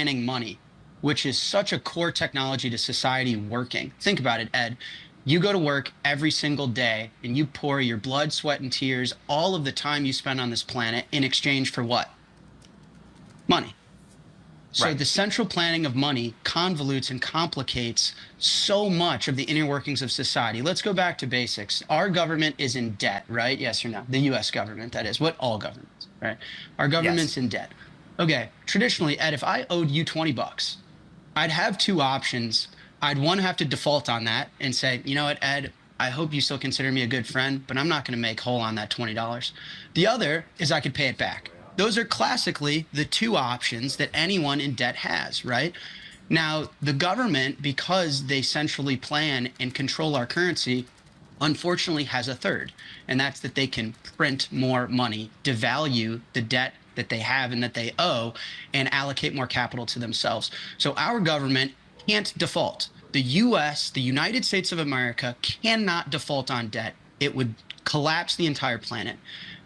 planning money, which is such a core technology to society working. Think about it, Ed. You go to work every single day and you pour your blood, sweat, and tears, all of the time you spend on this planet in exchange for what? Money. So the central planning of money convolutes and complicates so much of the inner workings of society. Let's go back to basics. Our government is in debt, right? Yes or no? The US government, that is. What all governments, right? Our government's in debt. Okay, traditionally, Ed, if I owed you 20 bucks, I'd have two options. I'd one have to default on that and say, you know what, Ed, I hope you still consider me a good friend, but I'm not going to make whole on that $20. The other is I could pay it back. Those are classically the two options that anyone in debt has, right? Now, the government, because they centrally plan and control our currency, unfortunately has a third, and that's that they can print more money, devalue the debt that they have and that they owe, and allocate more capital to themselves. So our government can't default. The US, the United States of America, cannot default on debt. It would collapse the entire planet.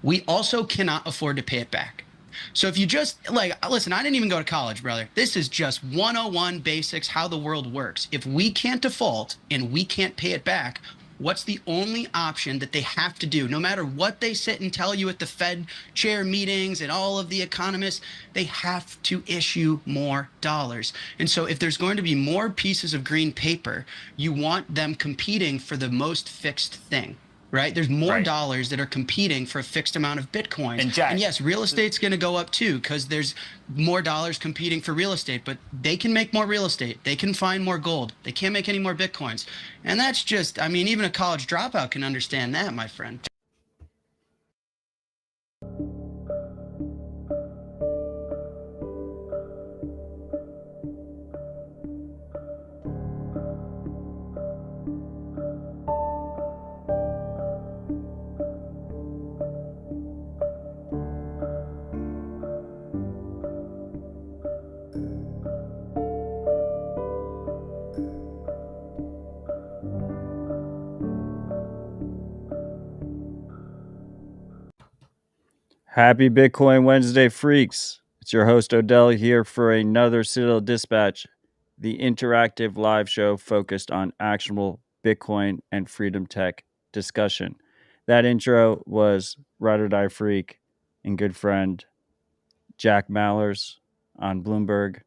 We also cannot afford to pay it back. So if you just, like, listen, I didn't even go to college, brother. This is just 101 basics, how the world works. If we can't default and we can't pay it back, what's the only option that they have to do? No matter what they sit and tell you at the Fed chair meetings and all of the economists, they have to issue more dollars. And so if there's going to be more pieces of green paper, you want them competing for the most fixed thing. Right? There's more dollars that are competing for a fixed amount of Bitcoins. And yes, real estate's going to go up too, because there's more dollars competing for real estate, but they can make more real estate. They can find more gold. They can't make any more Bitcoins. And that's just, I mean, even a college dropout can understand that, my friend. Happy Bitcoin Wednesday, freaks. It's your host, Odell, here for another Citadel Dispatch, the interactive live show focused on actionable Bitcoin and freedom tech discussion. That intro was Ride or Die Freak and good friend Jack Mallers on Bloomberg,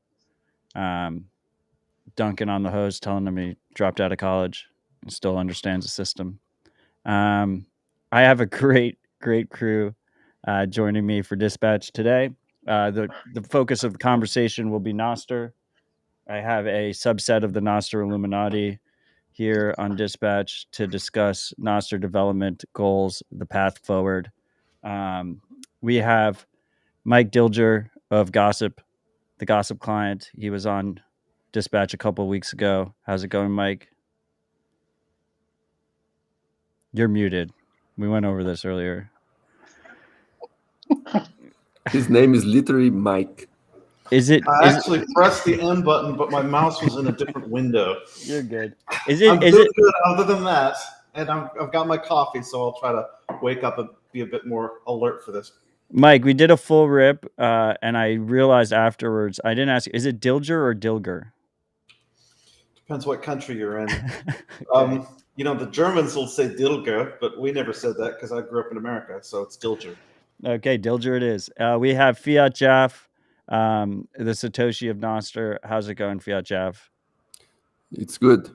dunking on the host, telling him he dropped out of college and still understands the system. I have a great crew joining me for Dispatch today. The focus of the conversation will be Nostr. I have a subset of the Nostr Illuminati here on Dispatch to discuss Nostr development goals, the path forward. We have Mike Dilger of Gossip, the Gossip client. He was on Dispatch a couple of weeks ago. How's it going, Mike? You're muted. We went over this earlier. His name is literally Mike. I actually pressed the N button, but my mouse was in a different window. You're good. I'm good other than that, and I've got my coffee, so I'll try to wake up and be a bit more alert for this. Mike, we did a full rip, and I realized afterwards, I didn't ask you, is it Dilger or Dilger? Depends what country you're in. Okay. You know, the Germans will say Dilger, but we never said that because I grew up in America, so it's Dilger. Okay, Dilger it is. We have Fiatjaf, the Satoshi of Nostr. How's it going, Fiatjaf? It's good.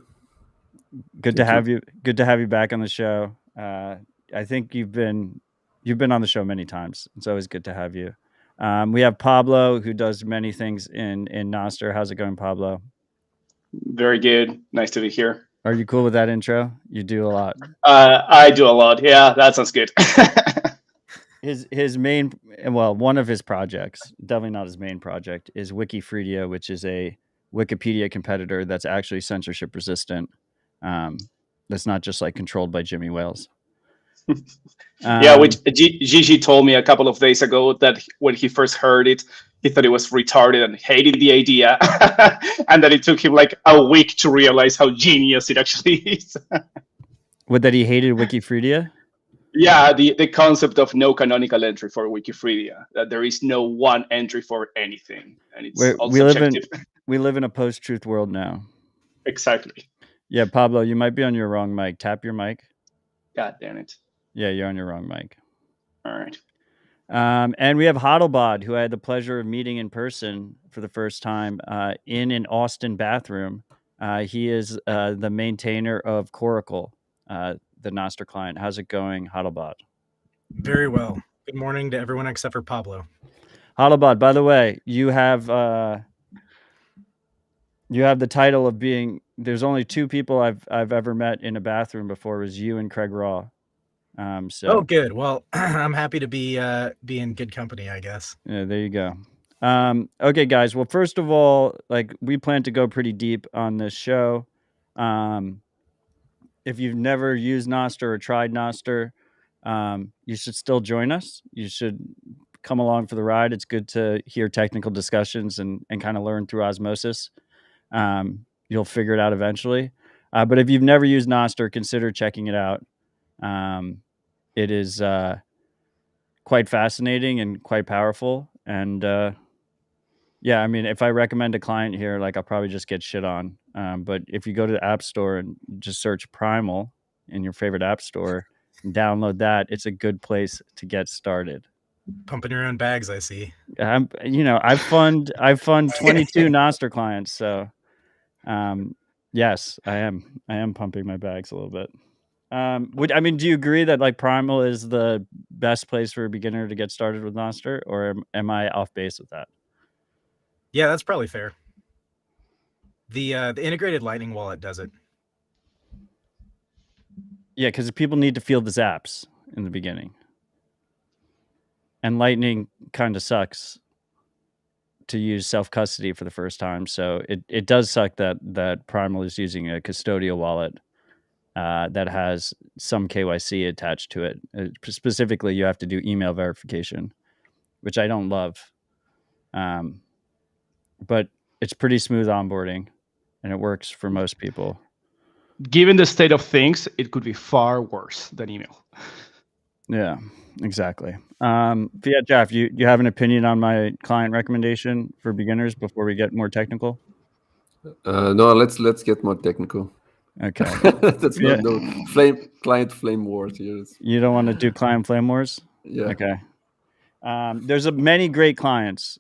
Good to have you. Good to have you back on the show. I think you've been on the show many times. It's always good to have you. We have Pablo, who does many things in Nostr. How's it going, Pablo? Very good. Nice to be here. Are you cool with that intro? You do a lot. I do a lot. Yeah, that sounds good. His main, well, one of his projects, definitely not his main project, is Wikifreedia, which is a Wikipedia competitor that's actually censorship resistant. That's not just like controlled by Jimmy Wales. Yeah, which Gigi told me a couple of days ago that when he first heard it, he thought it was retarded and hated the idea, and that it took him like a week to realize how genius it actually is. What, that he hated Wikifreedia? Yeah, the concept of no canonical entry for Wikipedia, that there is no one entry for anything, and it's all subjective. We live in a post-truth world now. Exactly. Yeah, Pablo, you might be on your wrong mic. Tap your mic. God damn it. Yeah, you're on your wrong mic. All right. And we have Hodlbod, who I had the pleasure of meeting in person for the first time in an Austin bathroom. He is the maintainer of Coracle, the Nostr client. How's it going, Hodlbod? Very well. Good morning to everyone except for Pablo. Hodlbod, by the way, you have the title of being. There's only two people I've ever met in a bathroom before. It was you and Craig Raw. Oh, good. Well, I'm happy to be in good company, I guess. Yeah, there you go. Okay, guys. Well, first of all, like we plan to go pretty deep on this show. If you've never used Nostr or tried Nostr, you should still join us. You should come along for the ride. It's good to hear technical discussions and kind of learn through osmosis. You'll figure it out eventually. But if you've never used Nostr, consider checking it out. It is quite fascinating and quite powerful. And yeah, I mean, if I recommend a client here, like I'll probably just get shit on. But if you go to the App Store and just search Primal in your favorite app store and download that, it's a good place to get started. Pumping your own bags, I see. I fund 22 Nostr clients, so yes, I am pumping my bags a little bit. Do you agree that like Primal is the best place for a beginner to get started with Nostr, or am I off base with that? Yeah, that's probably fair. The integrated Lightning wallet does it. Yeah, because people need to feel the zaps in the beginning, and Lightning kind of sucks to use self-custody for the first time. So it does suck that Primal is using a custodial wallet that has some KYC attached to it. Specifically, you have to do email verification, which I don't love. But it's pretty smooth onboarding, and it works for most people. Given the state of things, it could be far worse than email. Yeah, exactly. Fiatjaf, you have an opinion on my client recommendation for beginners before we get more technical? No, let's get more technical. Okay. That's not no client flame wars here. You don't want to do client flame wars? Yeah. Okay. There's many great clients.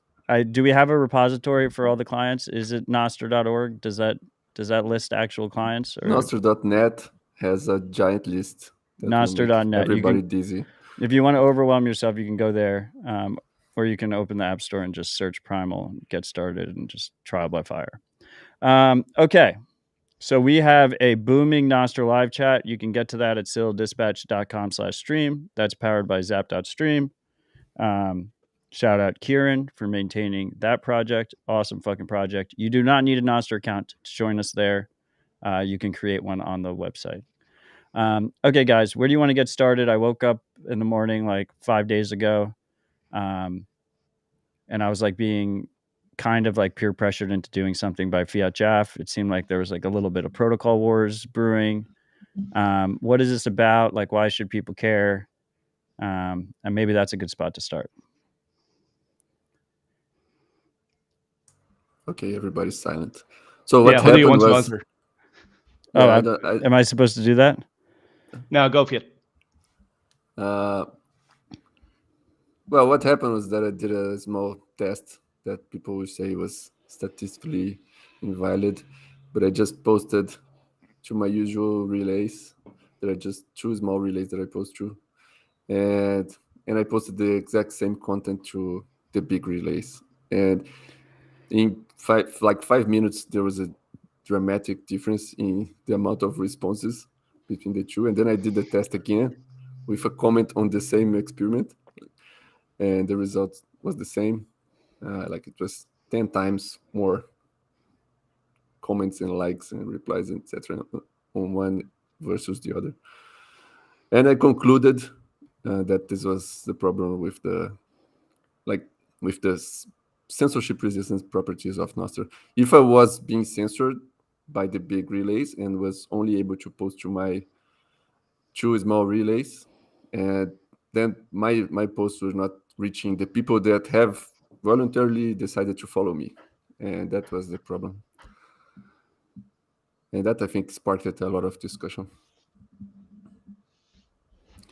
Do we have a repository for all the clients? Is it nostr.org? Does that list actual clients? Or? Nostr.net has a giant list. Nostr.net. Everybody dizzy. If you want to overwhelm yourself, you can go there, or you can open the App Store and just search Primal, get started, and just trial by fire. Okay. So we have a booming Nostr live chat. You can get to that at civildispatch.com/stream. That's powered by zap.stream. Shout out Kieran for maintaining that project. Awesome fucking project. You do not need a Nostr account to join us there. You can create one on the website. Okay, guys, where do you want to get started? I woke up in the morning like 5 days ago, and I was like being kind of like peer pressured into doing something by Fiatjaf. It seemed like there was like a little bit of protocol wars brewing. What is this about? Like, why should people care? And maybe that's a good spot to start. Okay, everybody's silent. So what happened who do you want was... to answer? Am I supposed to do that? No, go Fiat. Well, what happened was that I did a small test that people would say was statistically invalid, but I just posted to my usual relays. There are just two small relays that I post through, and I posted the exact same content to the big relays. And in 5 minutes, there was a dramatic difference in the amount of responses between the two. And then I did the test again with a comment on the same experiment, and the result was the same. Like it was 10 times more comments and likes and replies, etc., on one versus the other. And I concluded that this was the problem with the censorship resistance properties of Nostr. If I was being censored by the big relays and was only able to post to my two small relays, and then my posts were not reaching the people that have voluntarily decided to follow me, and that was the problem. And that, I think, sparked a lot of discussion.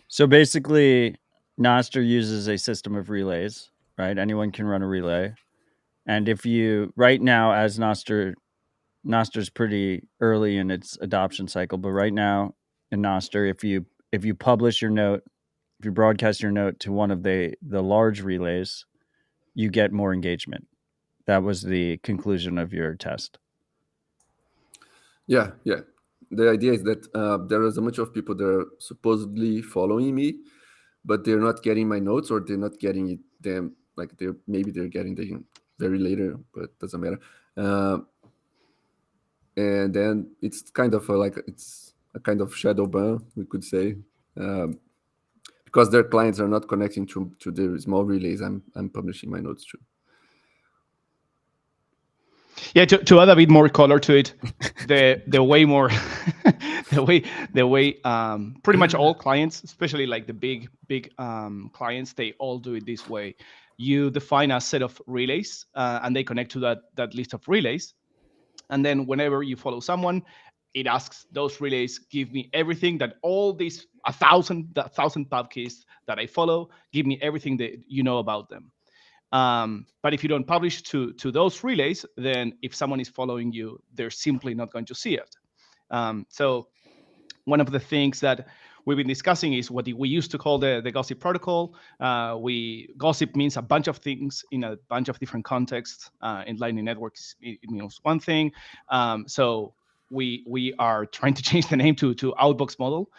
So basically, Nostr uses a system of relays, right? Anyone can run a relay. And if you, right now, as Nostr's pretty early in its adoption cycle, but right now in Nostr, if you publish your note, if you broadcast your note to one of the large relays, you get more engagement. That was the conclusion of your test. Yeah. The idea is that there is a bunch of people that are supposedly following me, but they're not getting my notes, or they're not getting them. Like maybe they're getting them very later, but it doesn't matter. And then it's kind of it's a kind of shadow ban, we could say, because their clients are not connecting to the small relays I'm publishing my notes to. Yeah, to add a bit more color to it, the way more the way pretty much all clients, especially like the big clients, they all do it this way. You define a set of relays, and they connect to that list of relays, and then whenever you follow someone, it asks those relays, give me everything that all these 1,000 pub keys that I follow, give me everything that you know about them. But if you don't publish to those relays, then if someone is following you, they're simply not going to see it. So one of the things that we've been discussing is what we used to call the gossip protocol. Gossip means a bunch of things in a bunch of different contexts. In Lightning networks, it means one thing. So we are trying to change the name to Outbox model,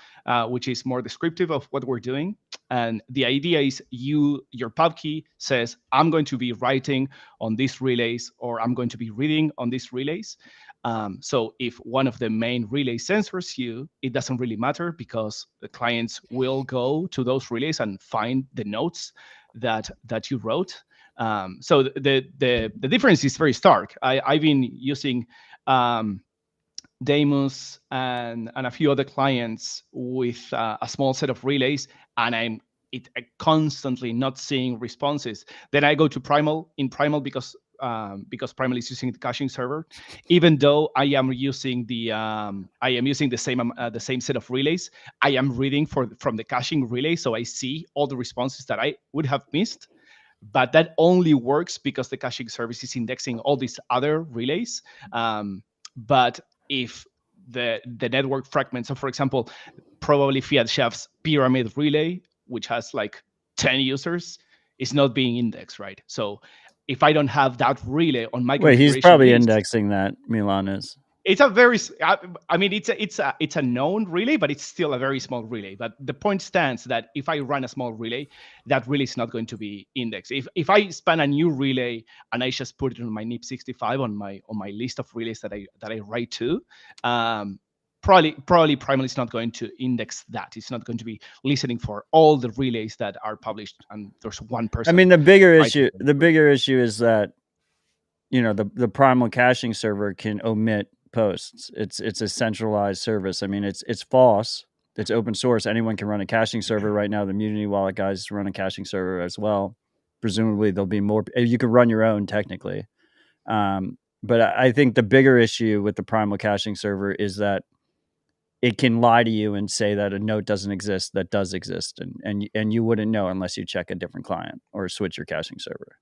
which is more descriptive of what we're doing. And the idea is your pub key says, I'm going to be writing on these relays, or I'm going to be reading on these relays. So if one of the main relays censors you, it doesn't really matter, because the clients will go to those relays and find the notes that you wrote. So the difference is very stark. I've been using Damus and a few other clients with a small set of relays, and I'm constantly not seeing responses. Then I go to Primal because Primal is using the caching server. Even though I am using the same set of relays, I am reading from the caching relay, so I see all the responses that I would have missed. But that only works because the caching service is indexing all these other relays. But if the network fragments, so for example, probably Fiatjaf's pyramid relay, which has like 10 users, is not being indexed, right? So if I don't have that relay on my configuration he's probably list, indexing that. Milan is. It's a very, I mean, it's a known relay, but it's still a very small relay. But the point stands that if I run a small relay, that relay is not going to be indexed. If I span a new relay and I just put it on my NIP65 on my list of relays that I write to, probably Primal is not going to index that. It's not going to be listening for all the relays that are published, and there's one person. I mean, the bigger issue is that, the Primal caching server can omit posts. It's a centralized service. I mean, it's FOSS. It's open source. Anyone can run a caching server right now. The Mutiny Wallet guys run a caching server as well. Presumably, there'll be more. You could run your own technically. But I think the bigger issue with the Primal caching server is that it can lie to you and say that a note doesn't exist that does exist, and you wouldn't know unless you check a different client or switch your caching server.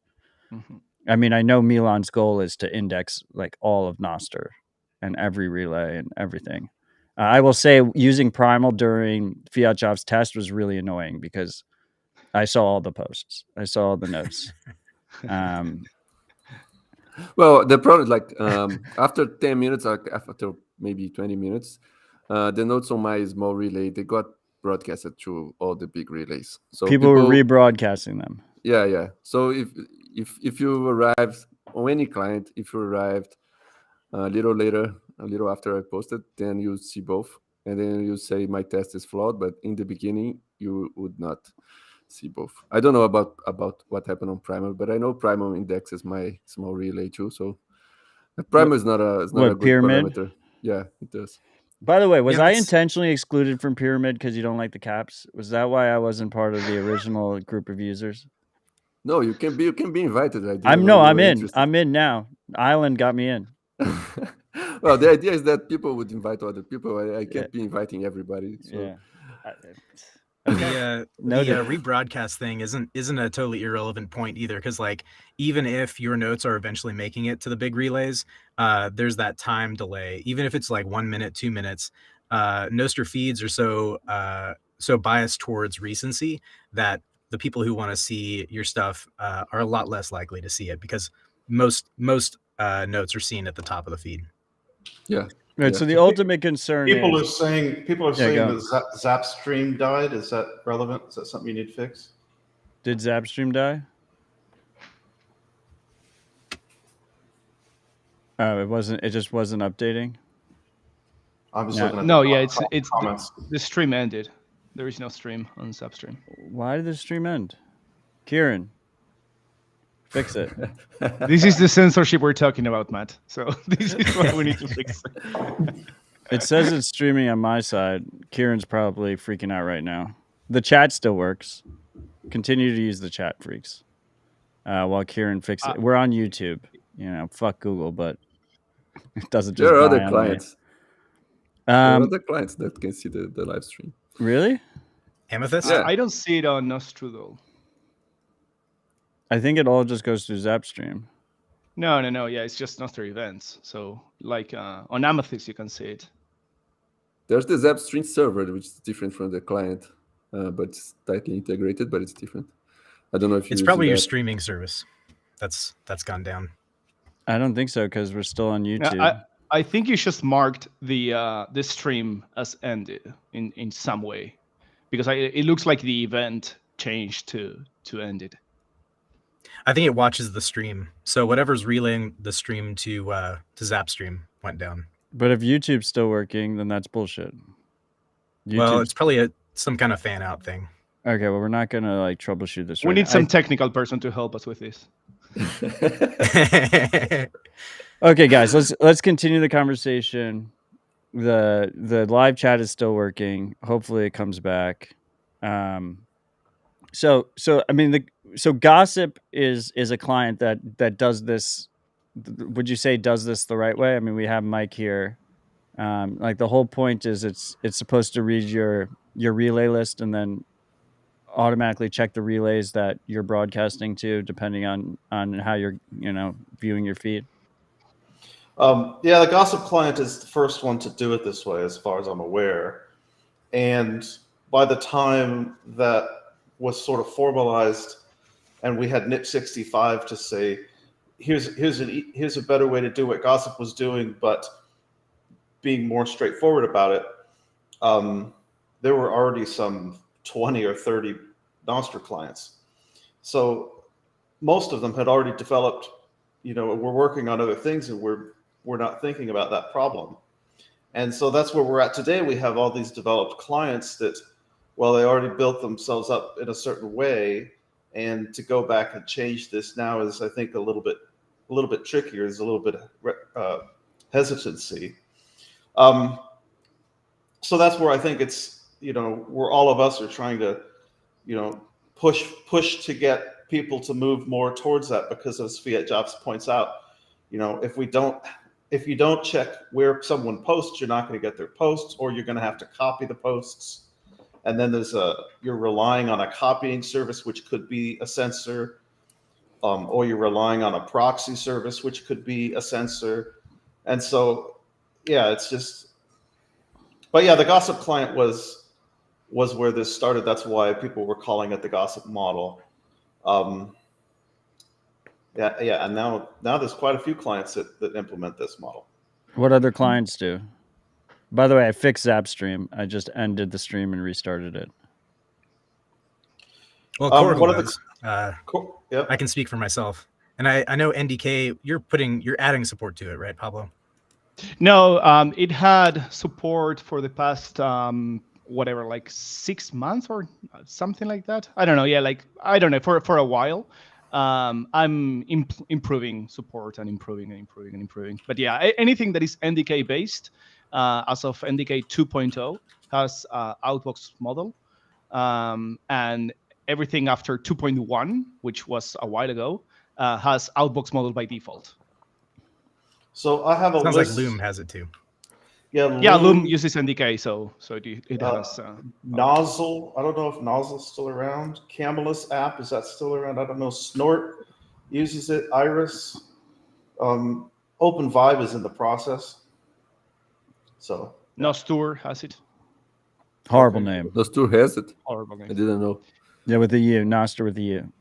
Mm-hmm. I mean, I know Milan's goal is to index like all of Nostr and every relay and everything. I will say using Primal during Fiatjaf's test was really annoying because I saw all the posts. I saw all the notes. Well, the problem is like after 10 minutes, after maybe 20 minutes, the notes on my small relay, they got broadcasted to all the big relays. So people were rebroadcasting them. Yeah. So if you arrived on any client, if you arrived a little later, a little after I posted, then you see both, and then you say my test is flawed. But in the beginning, you would not see both. I don't know about what happened on Primal, but I know Primal indexes my small relay too. So Primal is not a good pyramid? parameter. Yeah, it does. By the way, was Yeah, I that's- intentionally excluded from Pyramid because you don't like the caps? Was that why I wasn't part of the original group of users? No, you can be invited. I didn't I'm know you were in. interested. I'm in now. Island got me in. Well, the idea is that people would invite other people. I can't Yeah. be inviting everybody. So. Yeah. The Noted. rebroadcast thing isn't a totally irrelevant point either, because like even if your notes are eventually making it to the big relays, there's that time delay. Even if it's like 1 minute, 2 minutes, Nostr feeds are so biased towards recency that the people who want to see your stuff are a lot less likely to see it, because most notes are seen at the top of the feed. Yeah. Right. Yeah. So the ultimate concern People are is saying go. that Zapstream died. Is that relevant? Is that something you need to fix? Did Zapstream die? Oh, it wasn't. It just wasn't updating. I'm just No. looking at No, the yeah, it's comments. the stream ended. There is no stream on Substream. Why did the stream end? Kieran, fix it. This is the censorship we're talking about, Matt. So this is what we need to fix. It says it's streaming on my side. Kieran's probably freaking out right now. The chat still works. Continue to use the chat, freaks. While Kieran fixes it. We're on YouTube. You know, fuck Google, but it doesn't just There are die other on clients. me. There are other clients that can see the live stream. Really? Amethyst? Yeah. I don't see it on Nostr though. I think it all just goes through Zapstream. No. Yeah, it's just Nostr events. So like on Amethyst, you can see it. There's the Zapstream server, which is different from the client, but it's tightly integrated, but it's different. I don't know if It's probably your streaming service that's gone down. I don't think so because we're still on YouTube. I think you just marked the stream as ended in some way, because it looks like the event changed to ended. I think it watches the stream. So whatever's relaying the stream to Zapstream went down. But if YouTube's still working, then that's bullshit. Well, it's probably some kind of fan out thing. Okay, well, we're not gonna like troubleshoot this. We need some technical person to help us with this. Okay, guys, let's continue the conversation. The live chat is still working. Hopefully, it comes back. So I mean, so Gossip is a client that does this. Would you say does this the right way? I mean, we have Mike here. Like the whole point is it's supposed to read your relay list and then automatically check the relays that you're broadcasting to, depending on how you're viewing your feed. Yeah, the Gossip client is the first one to do it this way, as far as I'm aware. And by the time that was sort of formalized, and we had NIP65 to say, here's a better way to do what Gossip was doing, but being more straightforward about it, there were already some 20 or 30 Nostr clients. So most of them had already developed, we're working on other things, and we're not thinking about that problem. And so that's where we're at today. We have all these developed clients that, well, they already built themselves up in a certain way, and to go back and change this now is, I think, a little bit trickier. There's a little bit of hesitancy. So that's where I think it's, where all of us are trying to, push to get people to move more towards that, because as Fiatjaf points out, if you don't check where someone posts, you're not going to get their posts, or you're going to have to copy the posts. And then you're relying on a copying service, which could be a censor, or you're relying on a proxy service, which could be a censor. And so, yeah, it's just, but yeah, the Gossip client was where this started. That's why people were calling it the Gossip model. Yeah, and now there's quite a few clients that implement this model. What other clients do? By the way, I fixed Zapstream. I just ended the stream and restarted it. Well, I can speak for myself, and I know NDK. You're adding support to it, right, Pablo? No, it had support for the past like 6 months or something like that. I don't know. Yeah, like I don't know, for a while. I'm improving support and improving. But yeah, anything that is NDK based, as of NDK 2.0 has outbox model, and everything after 2.1, which was a while ago, has outbox model by default. So I have a Sounds like list. Loom has it too. Yeah, Loom uses NDK, so it has Nozzle. I don't know if Nozzle's still around. Camelus app, is that still around? I don't know. Snort uses it. Iris. OpenVibe is in the process. So Nostr has it. Horrible name. Nostr has it. Horrible I name. didn't know. Yeah, with the U. Nostr with the U.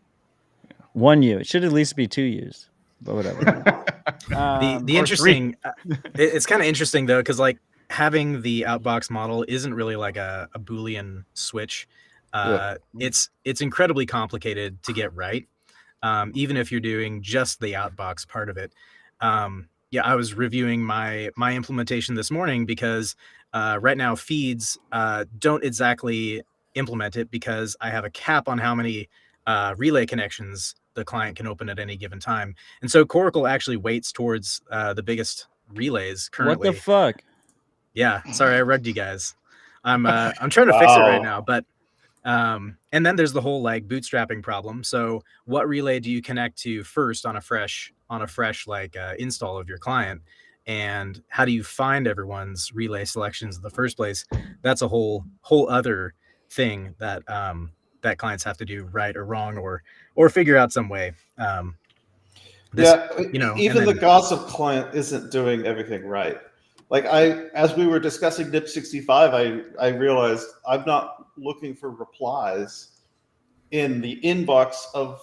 One U. It should at least be 2 U's. But whatever. The interesting, it's kind of interesting though, because like having the outbox model isn't really like a Boolean switch. It's incredibly complicated to get right, even if you're doing just the outbox part of it. Yeah, I was reviewing my implementation this morning because right now feeds don't exactly implement it because I have a cap on how many relay connections the client can open at any given time. And so Coracle actually weights towards the biggest relays currently. What the fuck? Yeah, sorry, I rugged you guys. I'm trying to fix it right now, but and then there's the whole like bootstrapping problem. So what relay do you connect to first on a fresh like install of your client, and how do you find everyone's relay selections in the first place? That's a whole other thing that that clients have to do right or wrong or figure out some way. Even the gossip client isn't doing everything right. Like as we were discussing NIP65, I realized I'm not looking for replies in the inbox of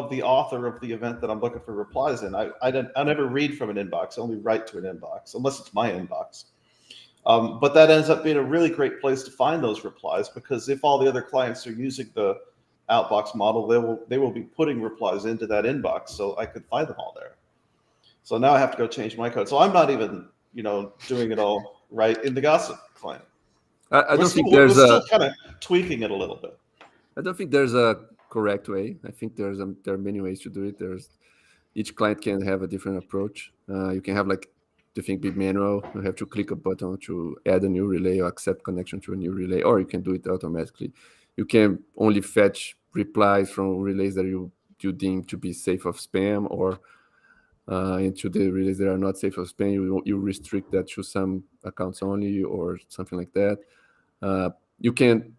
the author of the event that I'm looking for replies in. I never read from an inbox. I only write to an inbox, unless it's my inbox. But that ends up being a really great place to find those replies, because if all the other clients are using the outbox model, they will be putting replies into that inbox, so I could find them all there. So now I have to go change my code. So I'm not even doing it all right in the gossip client. I don't think there's we're still kind of tweaking it a little bit. I don't think there's a correct way. I think there are many ways to do it. Each client can have a different approach. You can have like the thing be manual. You have to click a button to add a new relay or accept connection to a new relay, or you can do it automatically. You can only fetch replies from relays that you deem to be safe of spam, or into the relays that are not safe of spam. You restrict that to some accounts only or something like that. You can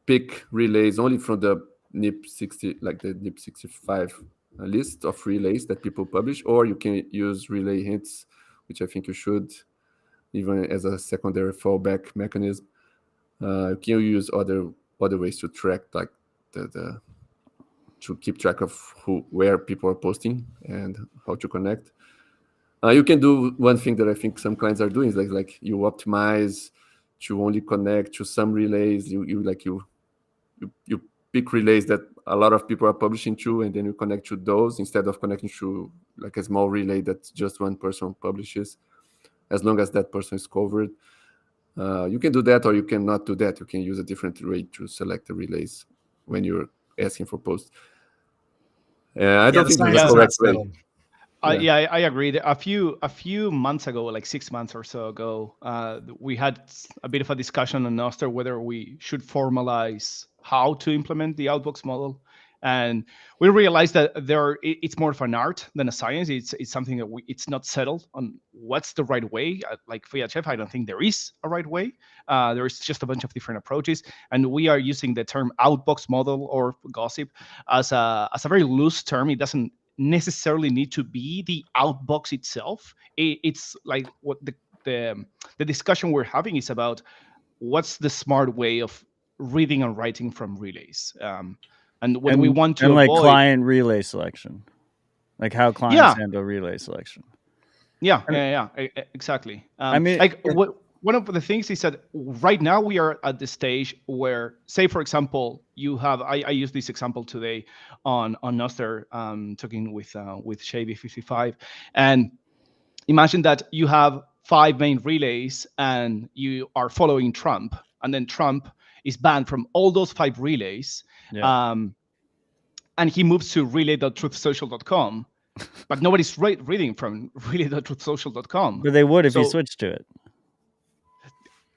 pick relays only from the NIP60, like the NIP65 list of relays that people publish, or you can use relay hints, which I think you should, even as a secondary fallback mechanism. You can use other ways to track, like to keep track of where people are posting and how to connect. You can do one thing that I think some clients are doing is like you optimize to only connect to some relays. You pick relays that a lot of people are publishing to, and then you connect to those instead of connecting to like a small relay that just one person publishes, as long as that person is covered. You can do that, or you can not do that. You can use a different way to select the relays when you're asking for posts. I don't think there's a correct way. I agree. A few months ago, like 6 months or so ago, we had a bit of a discussion on Nostr whether we should formalize how to implement the outbox model, and we realized that it's more of an art than a science. It's something that it's not settled on what's the right way. Like Fiatjaf, I don't think there is a right way. There is just a bunch of different approaches, and we are using the term outbox model or gossip as a very loose term. It doesn't necessarily need to be the outbox itself. It's like what the discussion we're having is about what's the smart way of reading and writing from relays. And what we want to like avoid, client relay selection, like how clients handle relay selection. Yeah, exactly. I mean, one of the things is that right now we are at the stage where, say, for example, you have, I used this example today on Nostr, talking with Shady55, and imagine that you have 5 main relays and you are following Trump, and then Trump is banned from all those 5 relays, and he moves to relay.truthsocial.com, but nobody's reading from relay.truthsocial.com. But they would if you switched to it.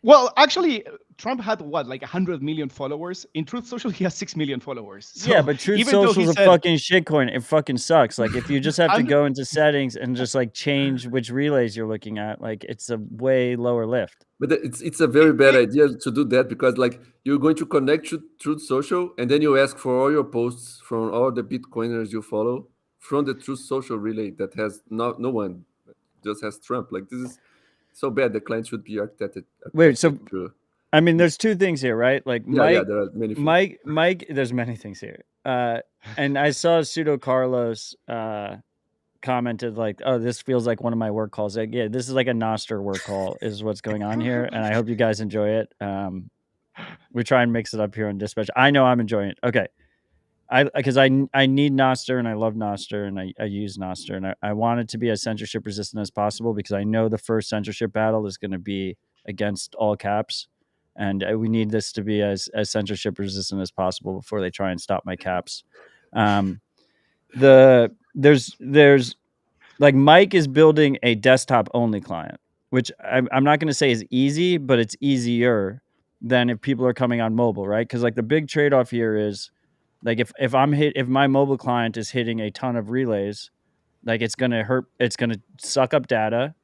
Well, actually, Trump had what, like 100 million followers. In Truth Social, he has 6 million followers. So Yeah, but Truth even though he Social's a said, fucking shitcoin. It fucking sucks. Like if you just have to I'm, go into settings and just like change which relays you're looking at, like it's a way lower lift. But it's a very bad idea to do that, because like you're going to connect to Truth Social, and then you ask for all your posts from all the Bitcoiners you follow from the Truth Social relay that has no one, just has Trump. Like this is so bad. The client should be architected. Wait, so to- I mean, there's two things here, right? Like yeah, there are many things. Mike, there's many things here. And I saw Pseudo Carlos commented like, "Oh, this feels like one of my work calls." Like, yeah, this is like a Nostr work call, is what's going on here, and I hope you guys enjoy it. We try and mix it up here on Dispatch. I know I'm enjoying it. Okay, because I need Nostr and I love Nostr and I use Nostr, and I want it to be as censorship resistant as possible, because I know the first censorship battle is going to be against all caps, and we need this to be as censorship resistant as possible before they try and stop my caps. There's like Mike is building a desktop only client, which I'm not going to say is easy, but it's easier than if people are coming on mobile, right? Because like the big trade off here is like if my mobile client is hitting a ton of relays, like it's going to suck up data,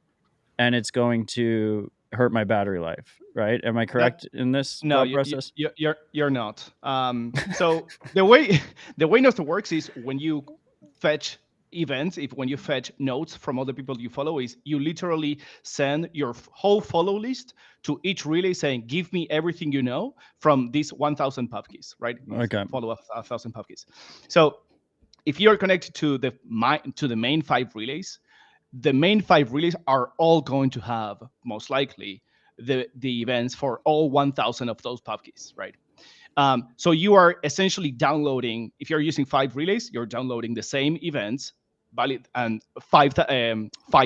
and it's going to hurt my battery life, right? Am I correct in this no, thought process? you're not. So the way Nostr works is when you fetch events, when you fetch notes from other people you follow, is you literally send your whole follow list to each relay saying, give me everything you know from these 1,000 pub keys, right? Okay. Follow 1,000 pub keys. So if you're connected to the main 5 relays, the main 5 relays are all going to have, most likely, the events for all 1,000 of those pub keys, right? So you are essentially downloading, if you're using 5 relays, you're downloading the same events valid and 5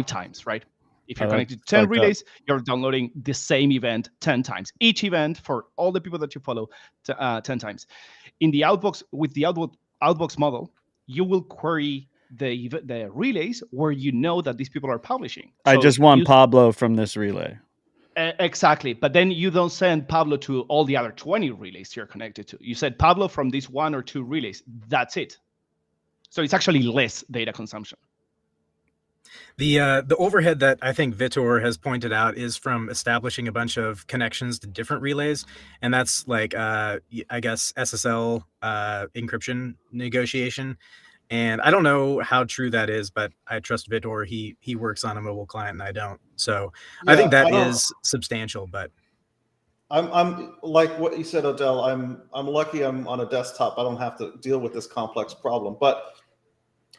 times, right? If you're connected to 10 relays, you're downloading the same event 10 times. Each event for all the people that you follow 10 times. In the outbox, with the outbox model, you will query the relays where you know that these people are publishing. I just want Pablo from this relay. Exactly. But then you don't send Pablo to all the other 20 relays you're connected to. You said Pablo from these 1 or 2 relays. That's it. So it's actually less data consumption. The overhead that I think Vitor has pointed out is from establishing a bunch of connections to different relays, and that's like I guess SSL encryption negotiation. And I don't know how true that is, but I trust Vitor. He works on a mobile client and I don't. So yeah, I think that is substantial. But I'm like what you said, Odell. I'm lucky I'm on a desktop. I don't have to deal with this complex problem. But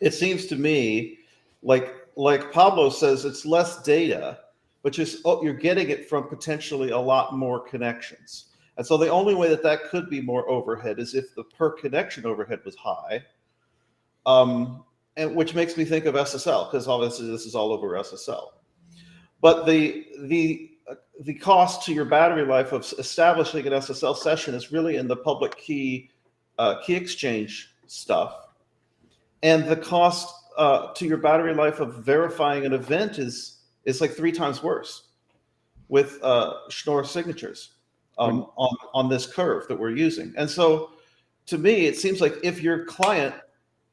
it seems to me like Pablo says, it's less data, but you're getting it from potentially a lot more connections. And so the only way that could be more overhead is if the per connection overhead was high. And which makes me think of SSL, because obviously this is all over SSL. But the cost to your battery life of establishing an SSL session is really in the public key exchange stuff, and the cost to your battery life of verifying an event is like 3 times worse with Schnorr signatures on this curve that we're using. And so, to me, it seems like if your client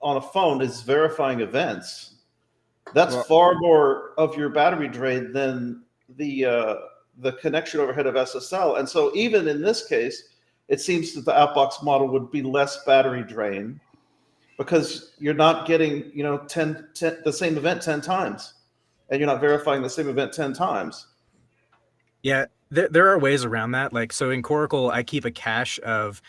on a phone is verifying events, that's far more of your battery drain than the connection overhead of SSL. And so even in this case, it seems that the outbox model would be less battery drain, because you're not getting 10 the same event 10 times, and you're not verifying the same event 10 times. Yeah, there are ways around that. Like, so in Coracle, I keep a cache of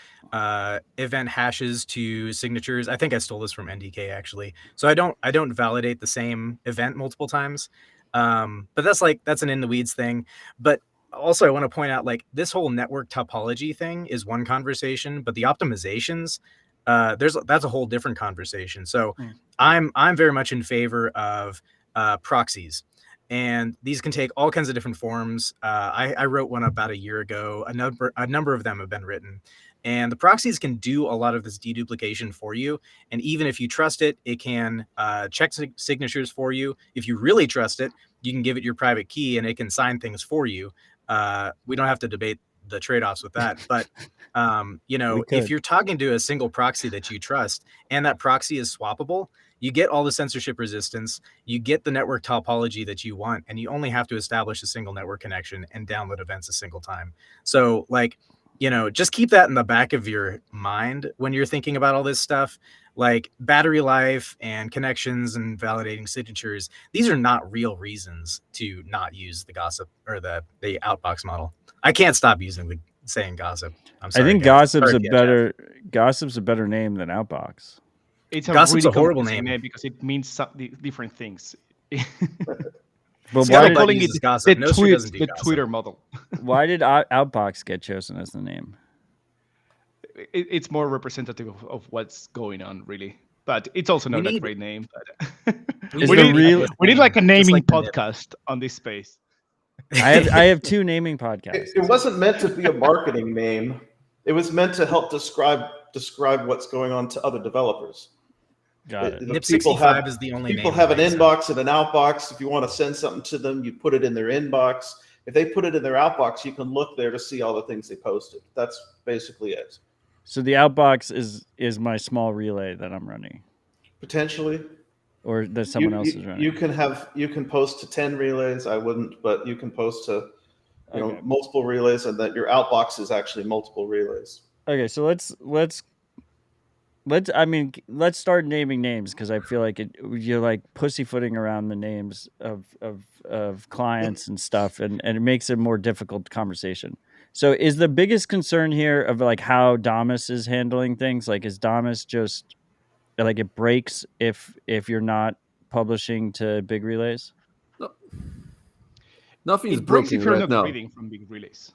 event hashes to signatures. I think I stole this from NDK actually. So I don't validate the same event multiple times. But that's an in the weeds thing. But also I want to point out, like, this whole network topology thing is one conversation, but the optimizations, that's a whole different conversation. So I'm very much in favor of proxies. And these can take all kinds of different forms. I wrote one about a year ago. A number of them have been written. And the proxies can do a lot of this deduplication for you. And even if you trust it, it can check signatures for you. If you really trust it, you can give it your private key and it can sign things for you. We don't have to debate the trade-offs with that, but you know, We could. if you're talking to a single proxy that you trust and that proxy is swappable, you get all the censorship resistance, you get the network topology that you want, and you only have to establish a single network connection and download events a single time. So like, you know, just keep that in the back of your mind when you're thinking about all this stuff, like battery life and connections and validating signatures. These are not real reasons to not use the gossip or the outbox model. I can't stop saying gossip. I'm sorry. I think guys. gossip's Sorry, gossip's a better name than outbox. It's a Gossip's really a horrible confusing name. because it means different things. But Scott why Bud calling uses it gossip. Nostr doesn't do the gossip. Twitter model. why did outbox get chosen as the name? It's more representative of what's going on, really. But it's also not a great name. But We Is we, the need, real- we need like a Just naming like the nip. podcast on this space. I have 2 naming podcasts. It wasn't meant to be a marketing name. It was meant to help describe what's going on to other developers. Got it. NIP65 is the only people name have that an makes inbox and an outbox. If you want to send something to them, you put it in their inbox. If they put it in their outbox, you can look there to see all the things they posted. That's basically it. So the outbox is my small relay that I'm running, Potentially, or that someone else is running. you can post to 10 relays. I wouldn't, but you can post to Okay. multiple relays, and that your outbox is actually multiple relays. Okay, so let's start naming names, because I feel like you're like pussyfooting around the names of clients and stuff, and it makes it a more difficult conversation. So is the biggest concern here of like how Damus is handling things? Like, is Damus just like it breaks if you're not publishing to big relays? No. Nothing's It breaks broken if you're right not now. reading from big relays.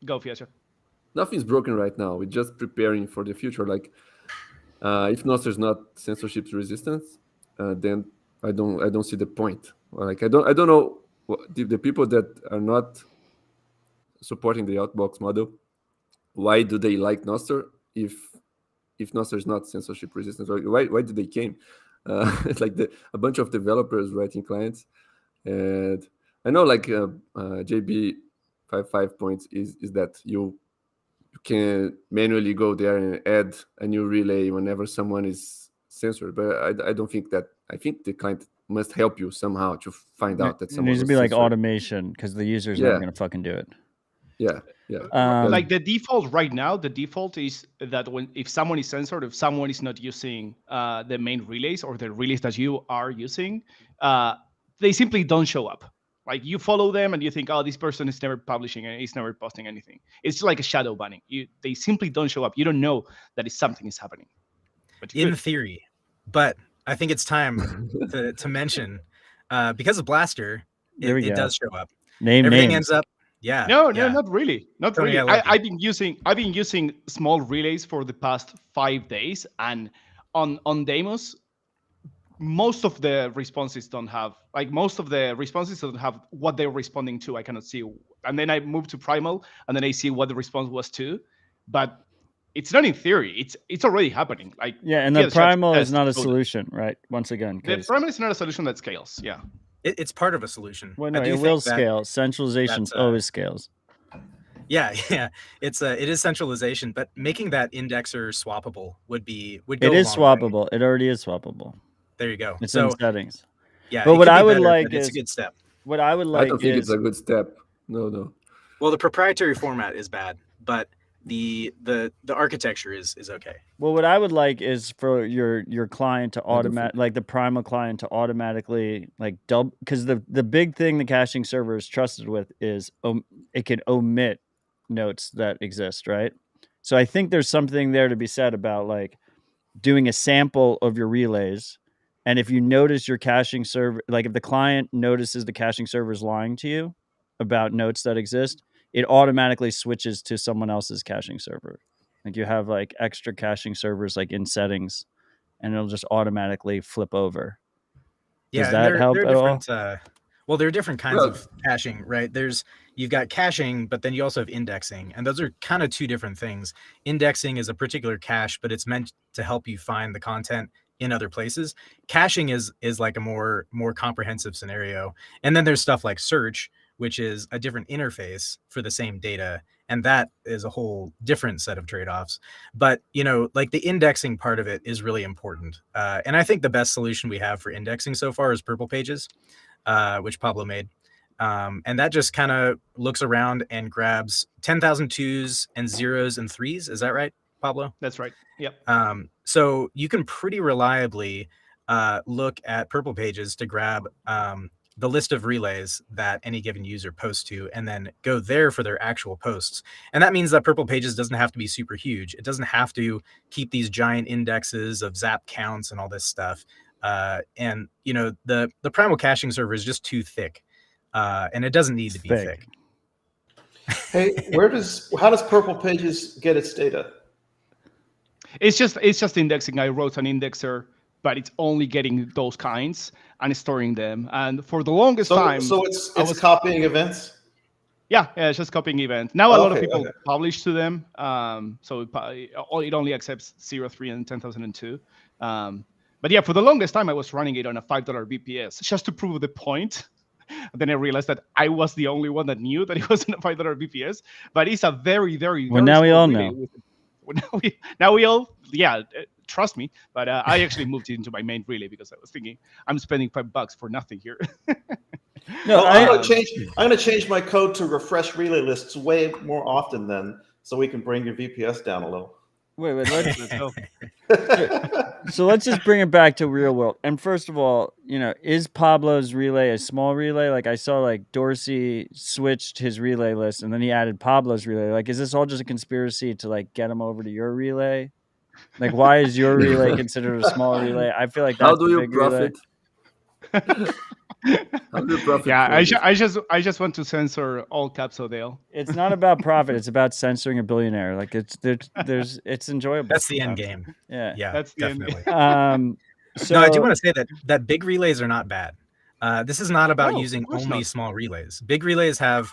Go, Fiatjaf. Nothing's broken right now. We're just preparing for the future. Like, if Nostr is not censorship resistant, then I don't see the point. Like, I don't know the people that are not supporting the outbox model. Why do they like Nostr if Nostr is not censorship resistant? Why did they came? It's like a bunch of developers writing clients, and I know like JB 55 points is that you can manually go there and add a new relay whenever someone is censored. But I don't think that. I think the client must help you somehow to find out that It someone needs to was be like censored. automation, because the user's never Yeah. gonna fucking do it. Yeah. Like the default right now, the default is that if someone is censored, if someone is not using the main relays or the relays that you are using, they simply don't show up. Like, you follow them and you think, oh, this person is never publishing and he's never posting anything. It's like a shadow banning. They simply don't show up. You don't know that something is happening. But in theory. But I think it's time to mention, because of Blaster, There we it go. does show up. Name Everything names. ends up. Yeah. No, yeah. not really. Not Tony, really. I love you. I've been using small relays for the past 5 days, and on demos, most of the responses don't have what they're responding to. I cannot see, and then I move to Primal, and then I see what the response was to, but it's not in theory. It's already happening. Like, Yeah, and the Fiatjaf primal is test not a showed it. solution, right? Once again, The 'cause- Primal is not a solution that scales. Yeah. It's part of a solution. well, I no, do it think will that- scale. Centralization that's, always scales. Yeah. It is centralization, but making that indexer swappable would go It is a long way. swappable. It already is swappable. There you go. It's So in settings. yeah, But it what could be I would better, like but it's a is- good step. What I would I like don't think it's is a good step. No. Well, the proprietary format is bad, but the architecture is okay. well, what I would like is for your client to Wonderful. like the primal client to automatically like double, because the big thing the caching server is trusted with is it can omit notes that exist, right? So I think there's something there to be said about like doing a sample of your relays, and if you notice your caching server, like if the client notices the caching server is lying to you about notes that exist, it automatically switches to someone else's caching server. Like, you have like extra caching servers like in settings, and it'll just automatically flip over. Does and that help there are at all? different, well, there are different kinds of caching, right? You've got caching, but then you also have indexing, and those are kind of two different things. Indexing is a particular cache, but it's meant to help you find the content in other places. Caching is like a more comprehensive scenario. And then there's stuff like search, which is a different interface for the same data. And that is a whole different set of trade-offs. But, like the indexing part of it is really important. And I think the best solution we have for indexing so far is Purple Pages, which Pablo made. And that just kind of looks around and grabs 10,000 twos and zeros and threes. Is that right, Pablo? That's right. Yep. So you can pretty reliably look at Purple Pages to grab the list of relays that any given user posts to, and then go there for their actual posts. And that means that Purple Pages doesn't have to be super huge. It doesn't have to keep these giant indexes of zap counts and all this stuff. And the primal caching server is just too thick, and it doesn't need to be thick. Hey, how does Purple Pages get its data? It's just indexing. I wrote an indexer, but it's only getting those kinds and storing them. And for the longest time, so it's copying events. Yeah, it's just copying events. Now a lot of people publish to them, so it only accepts 0, 3, and 10,002. But yeah, for the longest time, I was running it on a $5 BPS just to prove the point. And then I realized that I was the only one that knew that it wasn't a $5 BPS. But it's a very, very, well, now we all know. Now we all, trust me. But I actually moved it into my main relay because I was thinking I'm spending $5 for nothing here. No, I'm gonna change my code to refresh relay lists way more often then, so we can bring your VPS down a little. Wait, let's go. So let's just bring it back to real world. And first of all, is Pablo's relay a small relay? Like I saw like Dorsey switched his relay list and then he added Pablo's relay. Like, is this all just a conspiracy to like get him over to your relay? Like, why is your relay considered a small relay? I feel like that's how do you profit? Yeah, I just want to censor all caps Odale. It's not about profit. It's about censoring a billionaire. Like it's enjoyable. That's the end game. Yeah, that's definitely. So no, I do want to say that big relays are not bad. This is not about using only small relays. Big relays have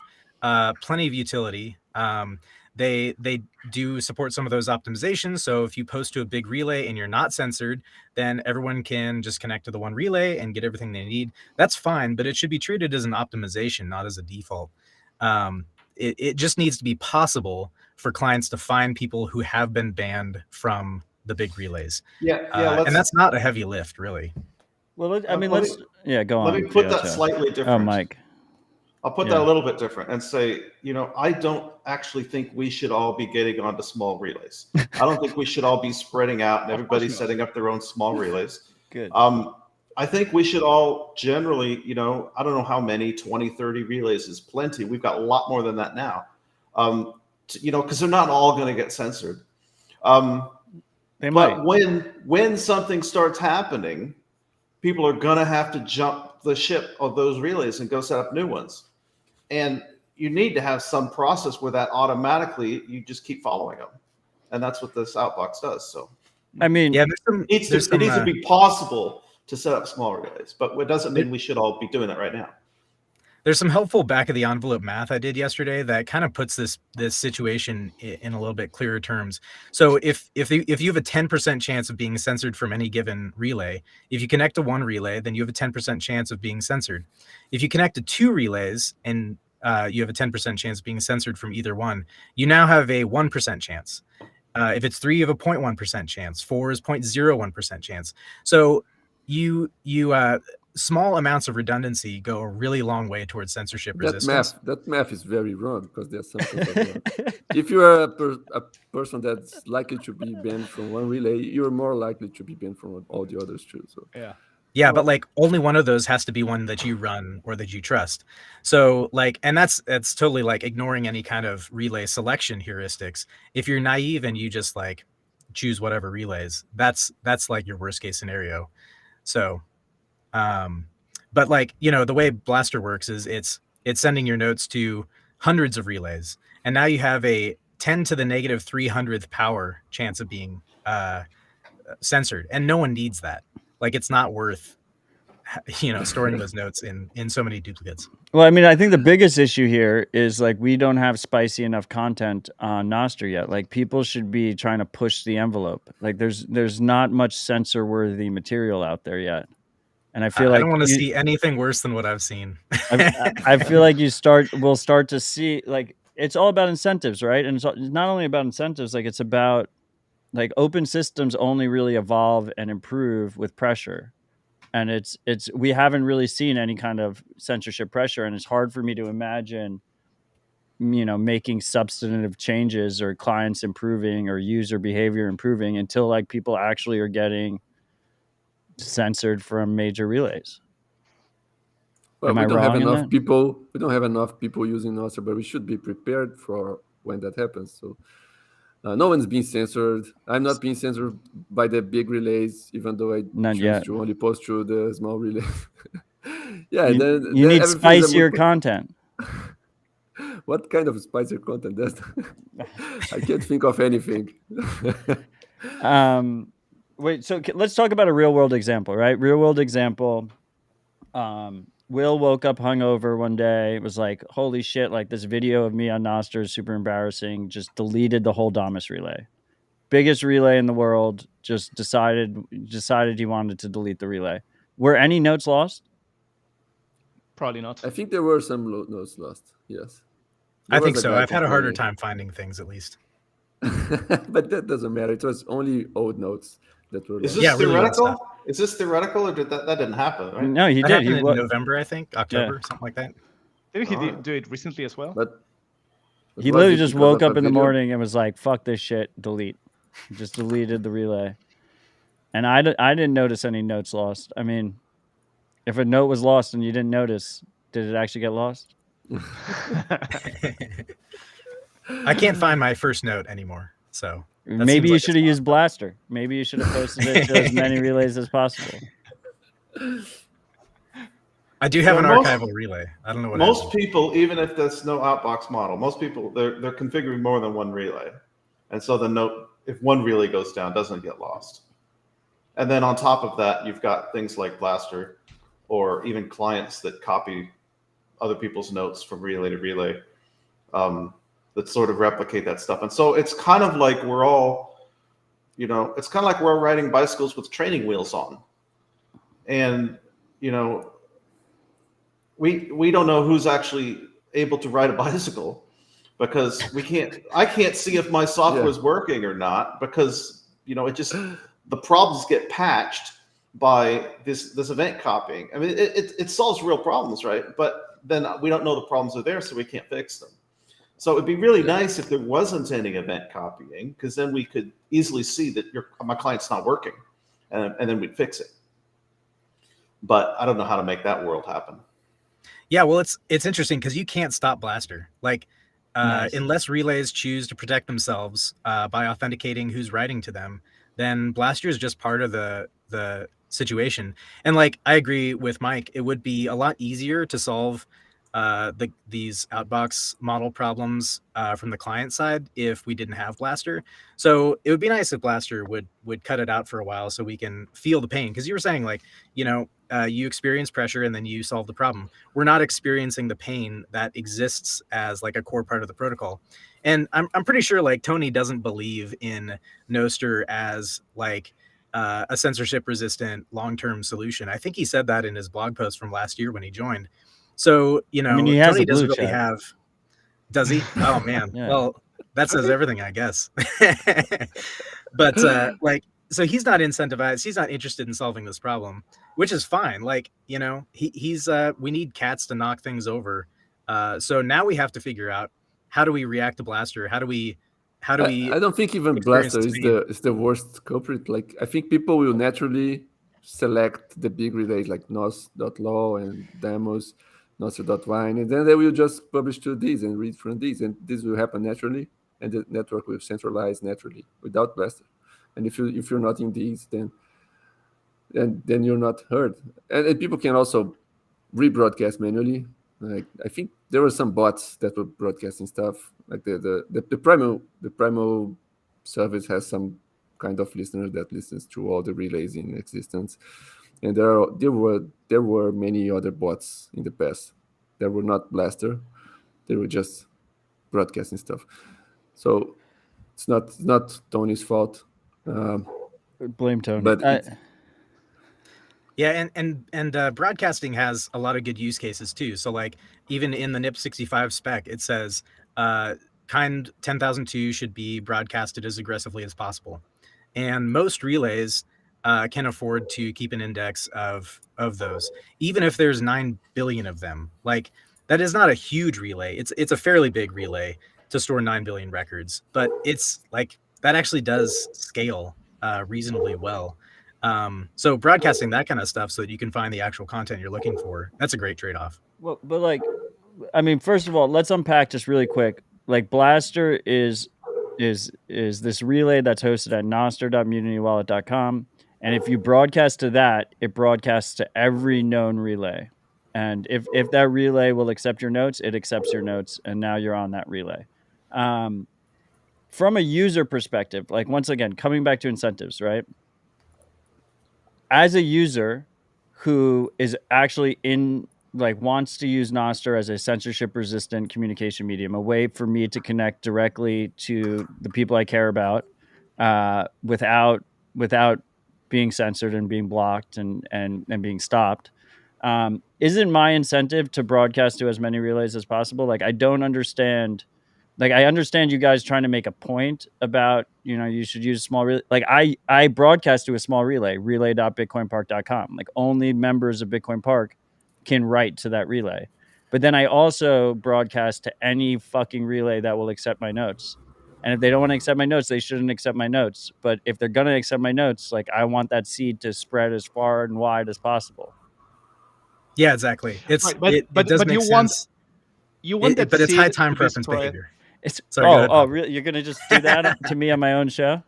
plenty of utility. They do support some of those optimizations. So if you post to a big relay and you're not censored, then everyone can just connect to the one relay and get everything they need. That's fine, but it should be treated as an optimization, not as a default. It just needs to be possible for clients to find people who have been banned from the big relays. And that's not a heavy lift, really. Well, go on. Let me put that slightly different. Oh, Mike. I'll put that a little bit different and say, I don't actually think we should all be getting onto small relays. I don't think we should all be spreading out and everybody setting up their own small relays. Good. I think we should all generally, I don't know how many, 20, 30 relays is plenty. We've got a lot more than that now, because they're not all going to get censored. They might. But when something starts happening, people are going to have to jump the ship of those relays and go set up new ones. And you need to have some process where that automatically you just keep following them. And that's what this outbox does. So, I mean, it needs to be possible to set up small relays, but it doesn't mean we should all be doing that right now. There's some helpful back of the envelope math I did yesterday that kind of puts this situation in a little bit clearer terms. So if you have a 10% chance of being censored from any given relay, if you connect to one relay, then you have a 10% chance of being censored. If you connect to two relays and you have a 10% chance of being censored from either one, you now have a 1% chance. If it's 3, you have a 0.1% chance. 4 is 0.01% chance. So you small amounts of redundancy go a really long way towards censorship resistance. That math is very wrong because there's something like if you are a person that's likely to be banned from one relay, you're more likely to be banned from all the others too. So yeah, but like only one of those has to be one that you run or that you trust. So like, and that's totally like ignoring any kind of relay selection heuristics. If you're naive and you just like choose whatever relays, that's like your worst case scenario. So but like, the way Blaster works is it's sending your notes to hundreds of relays. And now you have a 10 to the negative 300th power chance of being censored. And no one needs that. Like, it's not worth, storing those notes in so many duplicates. Well, I mean, I think the biggest issue here is like we don't have spicy enough content on Nostr yet. Like people should be trying to push the envelope. Like there's not much censor worthy material out there yet. And I feel I like don't want to see anything worse than what I've seen. I feel like we'll start to see, like, it's all about incentives, right? And it's not only about incentives, like it's about, like, open systems only really evolve and improve with pressure. And we haven't really seen any kind of censorship pressure, and it's hard for me to imagine, making substantive changes or clients improving or user behavior improving until, like, people actually are getting censored from major relays. Well, Am I we don't have wrong in enough that? people. We don't have enough people using Nostr, but we should be prepared for when that happens. So no one's being censored. I'm not being censored by the big relays, even though I Not choose yet. to only post through the small relays. Yeah, You need spicier content. What kind of spicier content? I can't think of anything. Wait, so let's talk about a real world example, right? Real world example. Will woke up hungover one day, was like, holy shit, like this video of me on Nostr is super embarrassing, just deleted the whole Damus relay. Biggest relay in the world, just decided he wanted to delete the relay. Were any notes lost? Probably not. I think there were some notes lost. Yes. I think so. I've had a harder time finding things, at least. But that doesn't matter. It was only old notes that were Is lost. this theoretical? Really, is this theoretical, or that didn't happen? Right? No, he That did. happened in November, I think, October, something like that. Did he do it recently as well? But he literally just woke up in the morning and was like, fuck this shit, delete. Just deleted the relay. And I didn't notice any notes lost. I mean, if a note was lost and you didn't notice, did it actually get lost? I can't find my first note anymore. So maybe you should have used Blaster. Maybe you should have posted it to as many relays as possible. I do have an archival relay. I don't know what most people, even if there's no outbox model, most people they're configuring more than one relay, and so the note, if one relay goes down, doesn't get lost. And then on top of that, you've got things like Blaster, or even clients that copy other people's notes from relay to relay, that sort of replicate that stuff. And so it's kind of like we're all, it's kind of like we're riding bicycles with training wheels on. And, we don't know who's actually able to ride a bicycle, because I can't see if my software is working or not, because, it just, the problems get patched by this event copying. I mean, it solves real problems, right? But then we don't know the problems are there, so we can't fix them. So it'd be really nice if there wasn't any event copying, because then we could easily see that my client's not working, and then we'd fix it. But I don't know how to make that world happen. Yeah, well, it's interesting because you can't stop Blaster. Like, unless relays choose to protect themselves by authenticating who's writing to them, then Blaster is just part of the situation. And like, I agree with Mike, it would be a lot easier to solve these outbox model problems from the client side if we didn't have Blaster. So it would be nice if Blaster would cut it out for a while so we can feel the pain. Because you were saying, like, you experience pressure and then you solve the problem. We're not experiencing the pain that exists as like a core part of the protocol. And I'm pretty sure like Tony doesn't believe in Nostr as like a censorship resistant long-term solution. I think he said that in his blog post from last year when he joined. So, I mean, he has Tony a blue doesn't really check. have, does he? Oh man. Yeah. Well, that says everything, I guess. But like, so he's not incentivized. He's not interested in solving this problem, which is fine. Like, he's we need cats to knock things over. So now we have to figure out, how do we react to Blaster? How do we I don't think even Blaster is the worst culprit. Like, I think people will naturally select the big relays like nos.law and demos, nostr.wine, and then they will just publish to these and read from these, and this will happen naturally, and the network will centralize naturally without Blaster. And if you're not in these, then you're not heard. And people can also rebroadcast manually. Like, I think there were some bots that were broadcasting stuff. Like the primal service has some kind of listener that listens to all the relays in existence. And there were many other bots in the past that were not Blaster. They were just broadcasting stuff. So it's not Tony's fault. Blame Tony. But Yeah, and broadcasting has a lot of good use cases too. So like even in the NIP65 spec, it says kind 10,002 should be broadcasted as aggressively as possible, and most relays can afford to keep an index of those, even if there's 9 billion of them. Like that is not a huge relay. It's a fairly big relay to store 9 billion records, but it's like that actually does scale reasonably well. So broadcasting that kind of stuff so that you can find the actual content you're looking for, that's a great trade-off. Well, but like, I mean, first of all, let's unpack just really quick. Like Blaster is this relay that's hosted at nostr.mutinywallet.com. And if you broadcast to that, it broadcasts to every known relay. And if that relay will accept your notes, it accepts your notes, and now you're on that relay. From a user perspective, like once again, coming back to incentives, right? As a user who is actually wants to use Nostr as a censorship resistant communication medium, a way for me to connect directly to the people I care about without being censored and being blocked and being stopped. Isn't my incentive to broadcast to as many relays as possible? Like, I don't understand. Like, I understand you guys trying to make a point about, you should use a small relay. Like I broadcast to a small relay.bitcoinpark.com. Like only members of Bitcoin Park can write to that relay. But then I also broadcast to any fucking relay that will accept my notes. And if they don't want to accept my notes, they shouldn't accept my notes. But if they're going to accept my notes, like I want that seed to spread as far and wide as possible. Yeah, exactly. It's Right, it does make sense. You want that, But it's high seed time to be preference spread. behavior. It's Sorry, go ahead, Pablo. really? You're gonna just do that to me on my own show?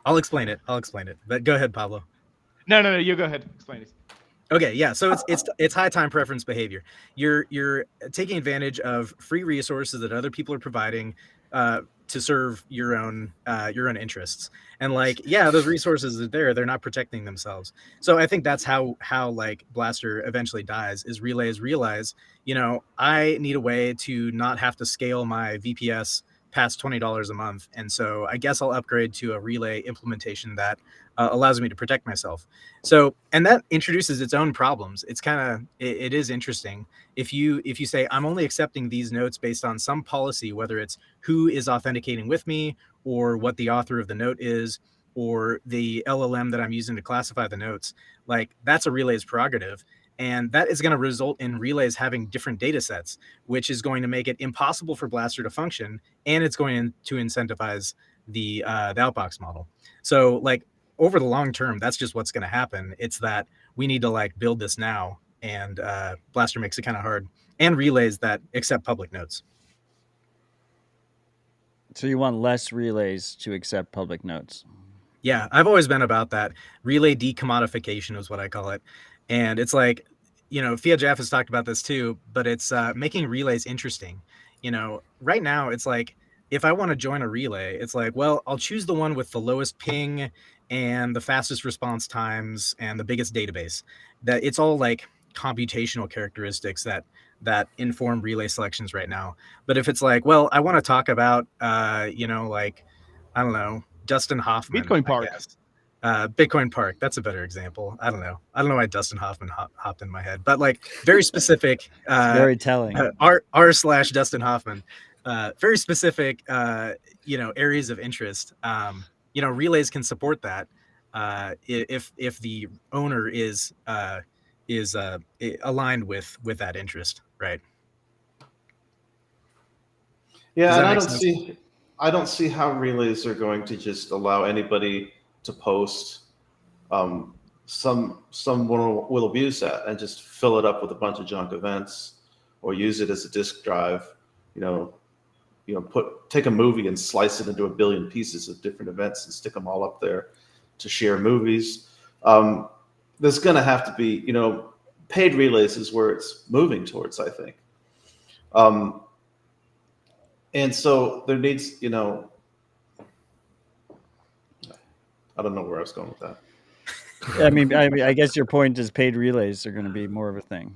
I'll explain it. But go ahead, Pablo. No, you go ahead. Explain it. Okay, yeah. So it's high time preference behavior. You're taking advantage of free resources that other people are providing to serve your own interests. And like, yeah, those resources are there. They're not protecting themselves. So I think that's how like Blaster eventually dies. Is relays realize, I need a way to not have to scale my VPS past $20 a month, and so I guess I'll upgrade to a relay implementation that allows me to protect myself. So, and that introduces its own problems. It's it is interesting if you say I'm only accepting these notes based on some policy, whether it's who is authenticating with me or what the author of the note is or the LLM that I'm using to classify the notes. Like that's a relay's prerogative. And that is going to result in relays having different data sets, which is going to make it impossible for Blaster to function, and it's going to incentivize the outbox model. So like over the long term, that's just what's going to happen. It's that we need to like build this now, and Blaster makes it kind of hard, and relays that accept public notes. So you want less relays to accept public notes? Yeah, I've always been about that. Relay decommodification is what I call it. And it's like, Fiatjaf has talked about this too, but it's making relays interesting. Right now it's like, if I want to join a relay, it's like, well, I'll choose the one with the lowest ping and the fastest response times and the biggest database. That it's all like computational characteristics that inform relay selections right now. But if it's like, well, I want to talk about, like, I don't know, Dustin Hoffman. Bitcoin Park. Bitcoin Park. That's a better example. I don't know why Dustin Hoffman hopped in my head, but like very specific. Very telling. R/Dustin Hoffman. Very specific, areas of interest. Relays can support that if the owner is aligned with that interest, right? Yeah, and I don't see how relays are going to just allow anybody to post. Someone will abuse that and just fill it up with a bunch of junk events, or use it as a disk drive. Take a movie and slice it into a billion pieces of different events and stick them all up there to share movies. There's going to have to be, paid relays is where it's moving towards, I think. And so there needs, I don't know where I was going with that. I mean, I guess your point is paid relays are going to be more of a thing.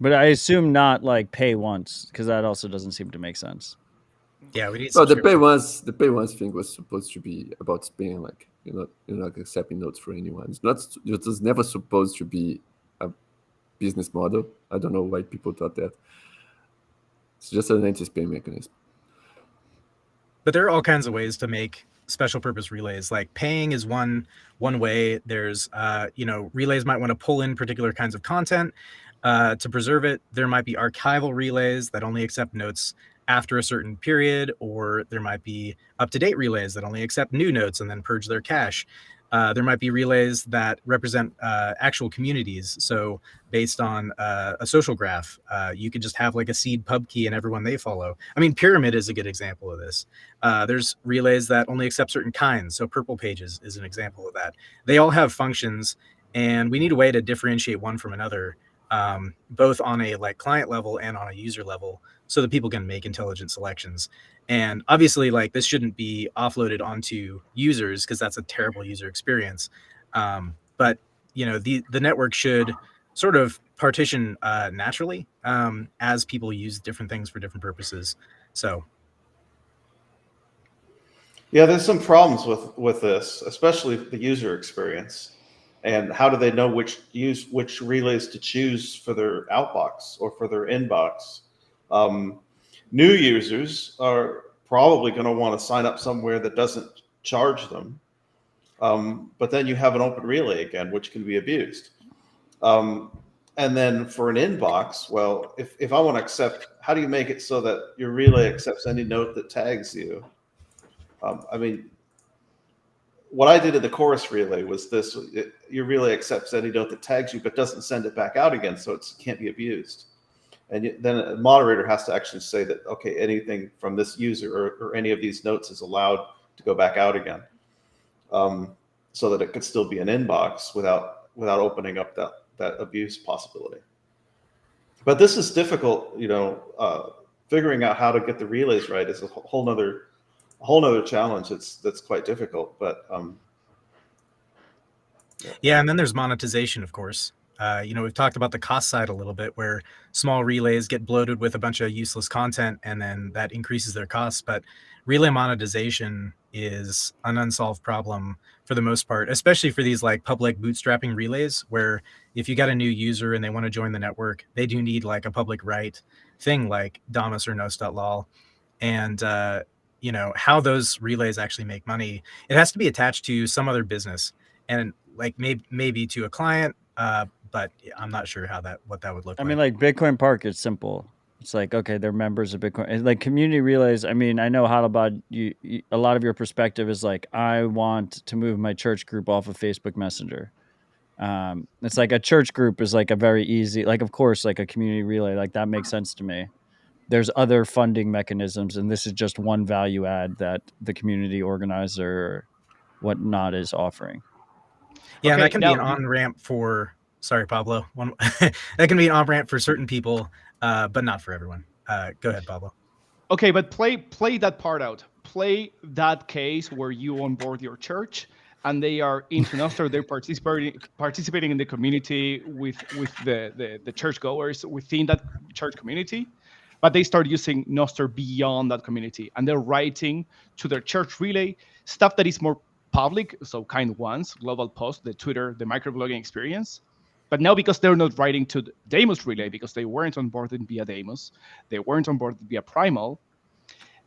But I assume not like pay once, because that also doesn't seem to make sense. Yeah, we need. So the pay once thing was supposed to be about paying like You're not accepting notes for anyone. It's never supposed to be a business model. I don't know why people thought that. It's just an anti-spam mechanism. But there are all kinds of ways to make special purpose relays. Like paying is one way. There's relays might want to pull in particular kinds of content to preserve it. There might be archival relays that only accept notes after a certain period, or there might be up-to-date relays that only accept new notes and then purge their cache. There might be relays that represent actual communities. So based on a social graph, you could just have like a seed pub key and everyone they follow. I mean, Pyramid is a good example of this. There's relays that only accept certain kinds. So Purple Pages is an example of that. They all have functions, and we need a way to differentiate one from another, both on a like client level and on a user level, so that people can make intelligent selections. And obviously, like, this shouldn't be offloaded onto users because that's a terrible user experience. But the network should sort of partition naturally as people use different things for different purposes. So Yeah, there's some problems with this, especially the user experience. And how do they know which relays to choose for their outbox or for their inbox? New users are probably going to want to sign up somewhere that doesn't charge them. But then you have an open relay again, which can be abused. And then for an inbox, well, if I want to accept, how do you make it so that your relay accepts any note that tags you? I mean, what I did in the chorus relay was this: your relay accepts any note that tags you, but doesn't send it back out again, so it can't be abused. And then a moderator has to actually say that, okay, anything from this user or any of these notes is allowed to go back out again, so that it could still be an inbox without opening up that abuse possibility. But this is difficult, figuring out how to get the relays right is a whole nother challenge. That's quite difficult. But yeah, and then there's monetization, of course. We've talked about the cost side a little bit, where small relays get bloated with a bunch of useless content, and then that increases their costs. But relay monetization is an unsolved problem for the most part, especially for these like public bootstrapping relays, where if you got a new user and they want to join the network, they do need like a public right thing like Damus or Nost.lol. And how those relays actually make money, it has to be attached to some other business, and like maybe to a client, but I'm not sure what that would look like. I mean, like Bitcoin Park is simple. It's like, okay, they're members of Bitcoin. And like community relays, I mean, I know Hodlbod, a lot of your perspective is like, I want to move my church group off of Facebook Messenger. It's like a church group is like a very easy, like, of course, like a community relay, like that makes sense to me. There's other funding mechanisms, and this is just one value add that the community organizer or whatnot is offering. Yeah, and that can be an on-ramp for, sorry, Pablo. That can be an on-ramp for certain people, but not for everyone. Go ahead, Pablo. Okay, but play that part out. Play that case where you onboard your church and they are into Nostr. They're participating in the community with the churchgoers within that church community, but they start using Nostr beyond that community, and they're writing to their church relay stuff that is more public, so kind ones, global post, the Twitter, the microblogging experience. But now, because they're not writing to the Deimos relay, because they weren't onboarded via Deimos, they weren't onboarded via Primal,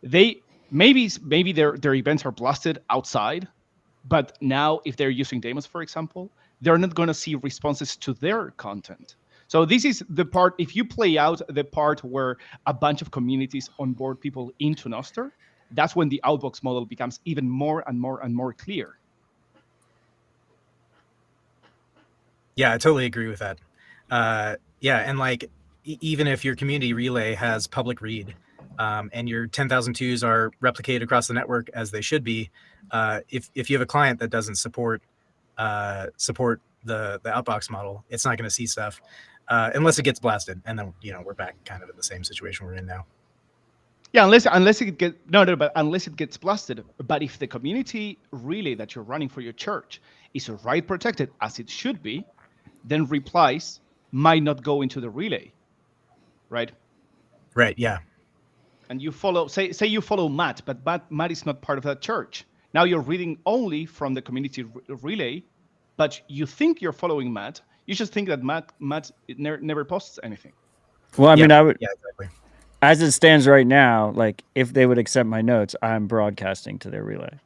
they maybe their events are blasted outside. But now, if they're using Deimos, for example, they're not going to see responses to their content. So this is the part, if you play out the part where a bunch of communities onboard people into Nostr, that's when the outbox model becomes even more and more and more clear. Yeah, I totally agree with that. And like, even if your community relay has public read, and your 10,002s are replicated across the network as they should be, if you have a client that doesn't support the outbox model, it's not going to see stuff unless it gets blasted, and then we're back kind of in the same situation we're in now. Yeah, unless it gets blasted. But if the community relay that you're running for your church is write protected as it should be, then replies might not go into the relay, right? Right. Yeah. And you follow, say you follow Matt, but Matt is not part of that church. Now you're reading only from the community relay, but you think you're following Matt. You just think that Matt never posts anything. Well, I mean, I would, Yeah, exactly. as it stands right now, like if they would accept my notes, I'm broadcasting to their relay.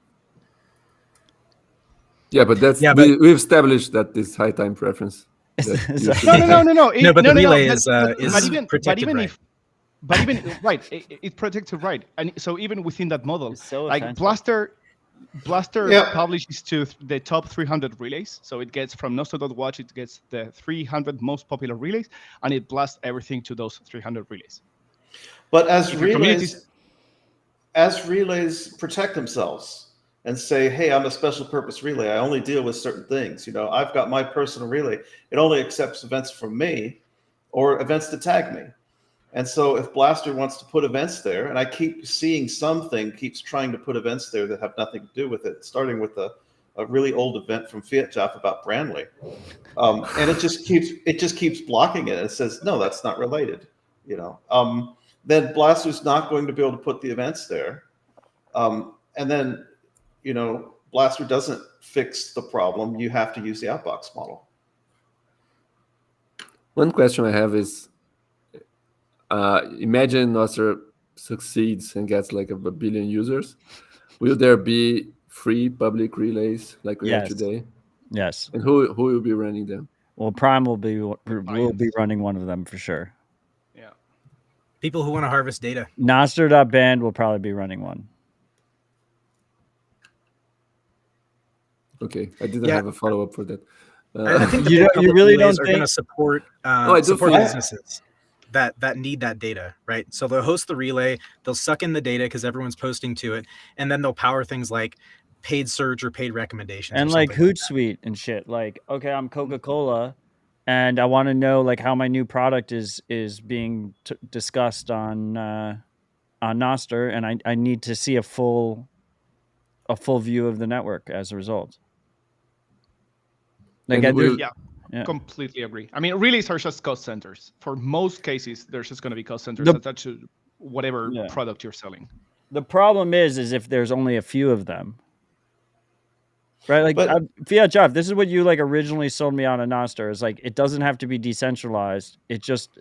Yeah, but that's we've established that this high time preference. No. No, but the relay is protected, but even right, it's protected, right? And so even within that model, So like offensive. Blaster Yeah. publishes to the top 300 relays. So it gets from Nostr.watch, it gets the 300 most popular relays, and it blasts everything to those 300 relays. But as If your community's- relays protect themselves and say, hey, I'm a special purpose relay. I only deal with certain things. You know, I've got my personal relay. It only accepts events from me or events to tag me. And so if Blaster wants to put events there, and I keep seeing something keeps trying to put events there that have nothing to do with it, starting with a really old event from Fiatjaf about Brandley. And it just keeps blocking it. It says, no, that's not related, you know. Then Blaster's not going to be able to put the events there. And then, you know, Blaster doesn't fix the problem. You have to use the outbox model. One question I have is, imagine Nostr succeeds and gets like a billion users. Will there be free public relays like we have today? Yes. And who will be running them? Well, Prime will be running one of them for sure. Yeah. People who want to harvest data. Nostr.band will probably be running one. Okay, I didn't have a follow-up for that. I think you really don't are think going to support businesses that need that data, right? So they'll host the relay, they'll suck in the data because everyone's posting to it, and then they'll power things like paid search or paid recommendations and or like something Hootsuite and shit. Like, okay, I'm Coca-Cola, and I want to know like how my new product is being discussed on Nostr, and I need to see a full view of the network as a result. Like, completely agree. I mean, relays are just cost centers. For most cases, there's just going to be cost centers attached to whatever product you're selling. The problem is if there's only a few of them, right? Like Fiatjaf, this is what you like originally sold me on a Nostr. Is like it doesn't have to be decentralized. It just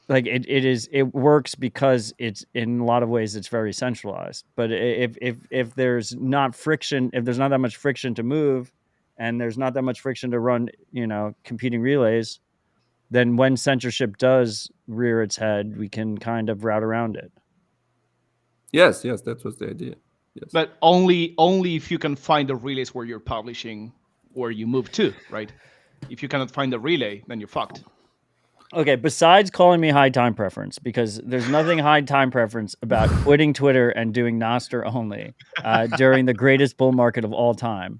like it works because it's in a lot of ways it's very centralized. But if there's not friction, if there's not that much friction to move, and there's not that much friction to run, you know, competing relays, then when censorship does rear its head, we can kind of route around it. Yes, that was the idea. Yes. But only if you can find the relays where you're publishing where you move to, right? If you cannot find the relay, then you're fucked. Okay, besides calling me high time preference, because there's nothing high time preference about quitting Twitter and doing Nostr only during the greatest bull market of all time.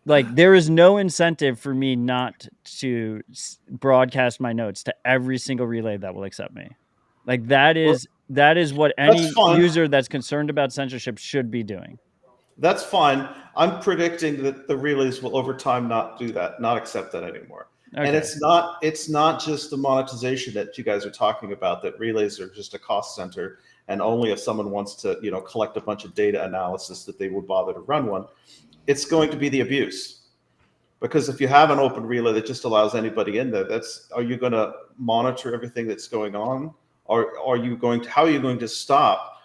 Like, there is no incentive for me not to broadcast my notes to every single relay that will accept me. Like, that is what any user that's concerned about censorship should be doing. That's fine. I'm predicting that the relays will over time not do that, not accept that anymore. Okay. And it's not just the monetization that you guys are talking about, that relays are just a cost center, and only if someone wants to, you know, collect a bunch of data analysis that they would bother to run one. It's going to be the abuse. Because if you have an open relay that just allows anybody in there, are you going to monitor everything that's going on? Or how are you going to stop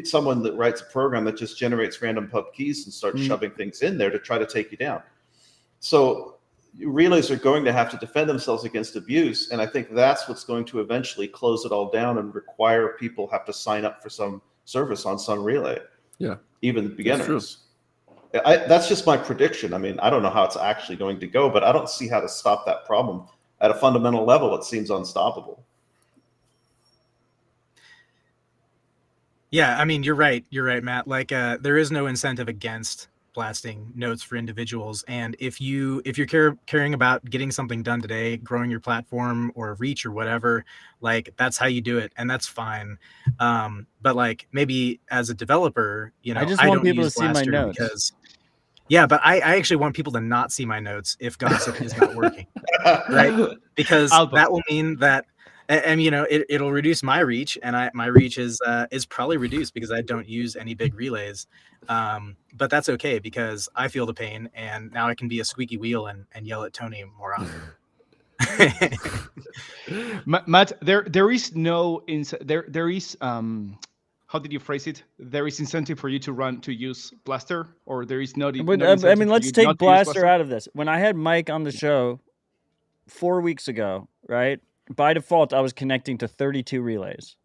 someone that writes a program that just generates random pub keys and starts shoving things in there to try to take you down? So relays are going to have to defend themselves against abuse. And I think that's what's going to eventually close it all down and require people have to sign up for some service on some relay. Yeah. Even beginners. That's just my prediction. I mean, I don't know how it's actually going to go, but I don't see how to stop that problem. At a fundamental level, it seems unstoppable. Yeah, I mean, you're right, Matt. Like, there is no incentive against blasting notes for individuals, and if you're caring about getting something done today, growing your platform or reach or whatever, like that's how you do it, and that's fine. But like maybe as a developer, you know, I just want people to see my notes. Because, yeah, but I actually want people to not see my notes if gossip is not working, right? Because that will mean that And it'll reduce my reach, and my reach is probably reduced because I don't use any big relays. But that's okay because I feel the pain, and now I can be a squeaky wheel and yell at Tony more often. Matt, there is no there is how did you phrase it? There is incentive for you to use Blaster, or there is no I incentive mean, for let's you take not to use Blaster out of this. When I had Mike on the show 4 weeks ago, right? By default, I was connecting to 32 relays.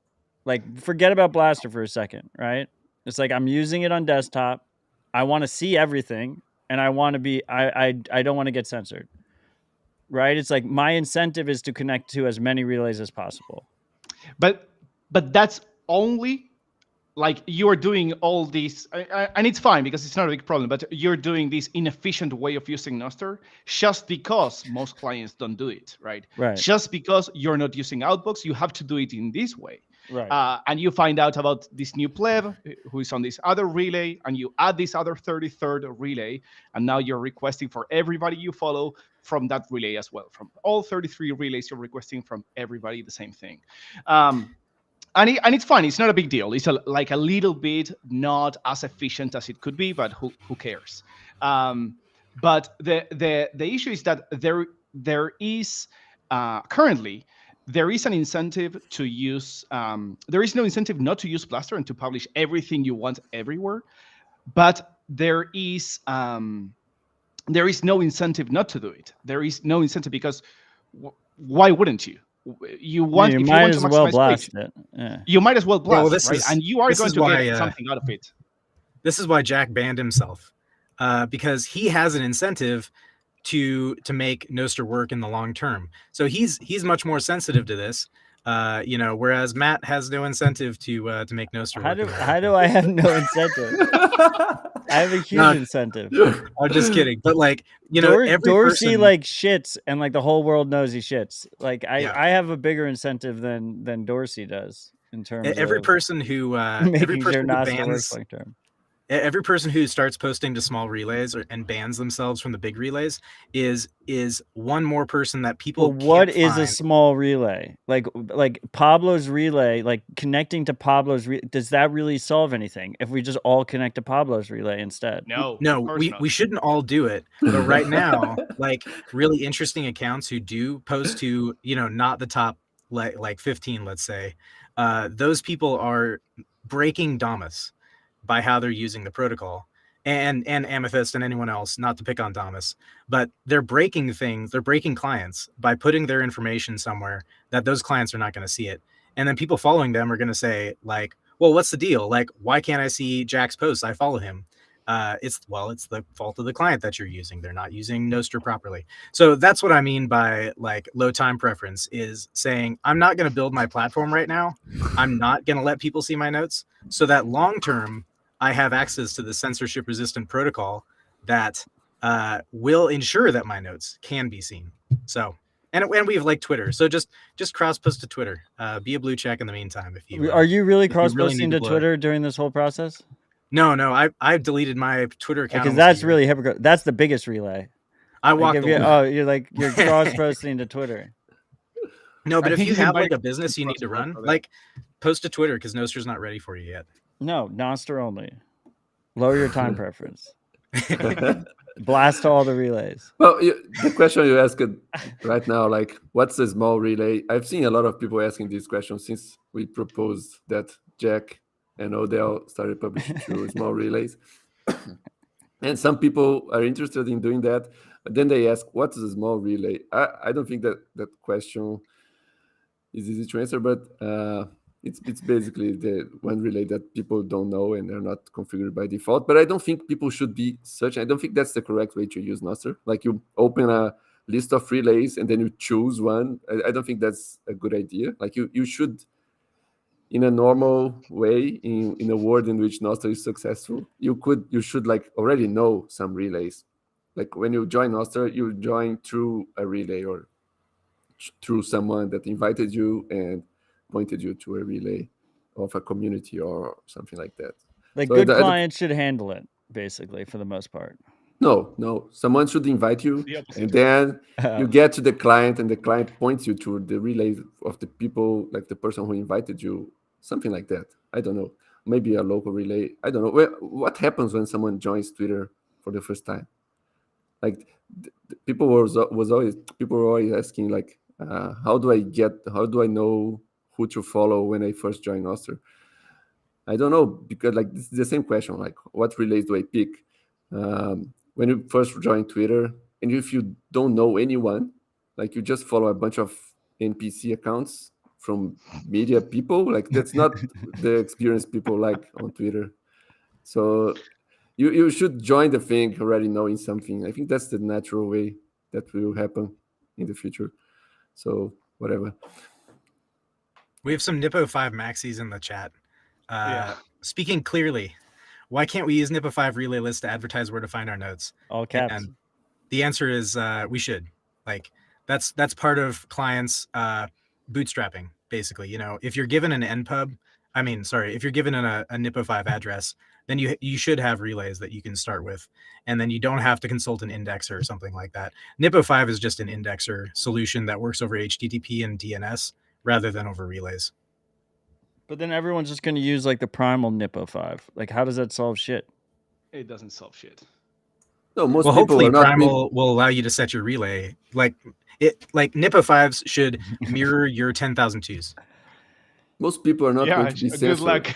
Like, forget about Blaster for a second, right? It's like I'm using it on desktop. I want to see everything, and I want to be. I don't want to get censored, right? It's like my incentive is to connect to as many relays as possible. But that's only like you're doing all these, and it's fine because it's not a big problem, but you're doing this inefficient way of using Nostr just because most clients don't do it, right? Right. Just because you're not using Outbox, you have to do it in this way. Right. And you find out about this new pleb who is on this other relay, and you add this other 33rd relay, and now you're requesting for everybody you follow from that relay as well. From all 33 relays, you're requesting from everybody the same thing. And it's fine. It's not a big deal. It's like a little bit not as efficient as it could be, but who cares? But the issue is that there is currently there is an incentive to use. There is no incentive not to use Blaster and to publish everything you want everywhere, but there is no incentive not to do it. There is no incentive because why wouldn't you? You want, you if might you want as to well maximize blast reach, it. Yeah. you might as well blast, Well, this right? is- And you are this going is to why, get something out of it. This is why Jack banned himself, because he has an incentive to make Nostr work in the long term. So he's much more sensitive to this, whereas Matt has no incentive to make Nostr work. How do I have no incentive? I have a huge No, incentive. I'm just kidding, but like every Dorsey person, like shits, and like the whole world knows he shits. Like Yeah. I have a bigger incentive than Dorsey does in terms every of person who making sure Nostr works long term. Every person who starts posting to small relays and bans themselves from the big relays is one more person that people Well, what can't is a find. small relay? Like Pablo's relay, like connecting to Pablo's does that really solve anything if we just all connect to Pablo's relay instead? No, No, of course not. we shouldn't all do it. But right now, like really interesting accounts who do post to, not the top like 15, let's say, those people are breaking Damus by how they're using the protocol, and Amethyst and anyone else, not to pick on Damus, but they're breaking things, they're breaking clients by putting their information somewhere that those clients are not going to see it. And then people following them are going to say like, well, what's the deal? Like, why can't I see Jack's posts? I follow him. It's the fault of the client that you're using. They're not using Nostr properly. So that's what I mean by like low time preference, is saying I'm not going to build my platform right now. I'm not going to let people see my notes, so that long term I have access to the censorship resistant protocol that will ensure that my notes can be seen. So and we have like Twitter. So just cross post to Twitter. Be a blue check in the meantime. If you Are you really cross really posting need to to Twitter during this whole process? No, I've deleted my Twitter account. Because that's really hypocritical. That's the biggest relay. I walked you're cross posting to Twitter. No, but I if think you he have might like a business you need to run, for that. like post to Twitter because Nostr's not ready for you yet. No, Nostr only. Lower your time preference. Blast all the relays. Well, the question you asked right now, like, what's a small relay? I've seen a lot of people asking these questions since we proposed that Jack and Odell started publishing through small relays. And some people are interested in doing that. But then they ask, what is a small relay? I don't think that question is easy to answer, but it's basically the one relay that people don't know and they're not configured by default. But I don't think people should be searching. I don't think that's the correct way to use Nostr. Like you open a list of relays and then you choose one. I don't think that's a good idea. Like you should, in a normal way, in a world in which Nostr is successful, you should like already know some relays. Like when you join Nostr, you join through a relay or through someone that invited you and pointed you to a relay of a community or something like that. Like So good clients should handle it, basically, for the most part. No. Someone should invite you, The opposite. and then you get to the client, and the client points you to the relay of the people, like the person who invited you, something like that. I don't know. Maybe a local relay. I don't know. What happens when someone joins Twitter for the first time? Like people were always asking, like, how do I know who to follow when I first join Nostr? I don't know, because like this is the same question, like what relays do I pick? When you first join Twitter, and if you don't know anyone, like you just follow a bunch of NPC accounts from media people, like that's not the experience people like on Twitter. So you should join the thing already knowing something. I think that's the natural way that will happen in the future. So whatever. We have some Nippo 5 maxis in the chat. Yeah. Speaking clearly, why can't we use Nippo 5 relay list to advertise where to find our nodes? All caps. And the answer is we should. Like that's part of clients bootstrapping, basically. You know, if you're given an npub, if you're given a Nippo 5 address, then you should have relays that you can start with, and then you don't have to consult an indexer or something like that. Nippo 5 is just an indexer solution that works over HTTP and DNS rather than over relays. But then everyone's just going to use like the primal Nippo 5. Like, how does that solve shit? It doesn't solve shit. No, most Well, people hopefully are not. Primal will allow you to set your relay. Like Nippo 5s should mirror your 10,002s. Most people are not Yeah, going to be good censored. luck.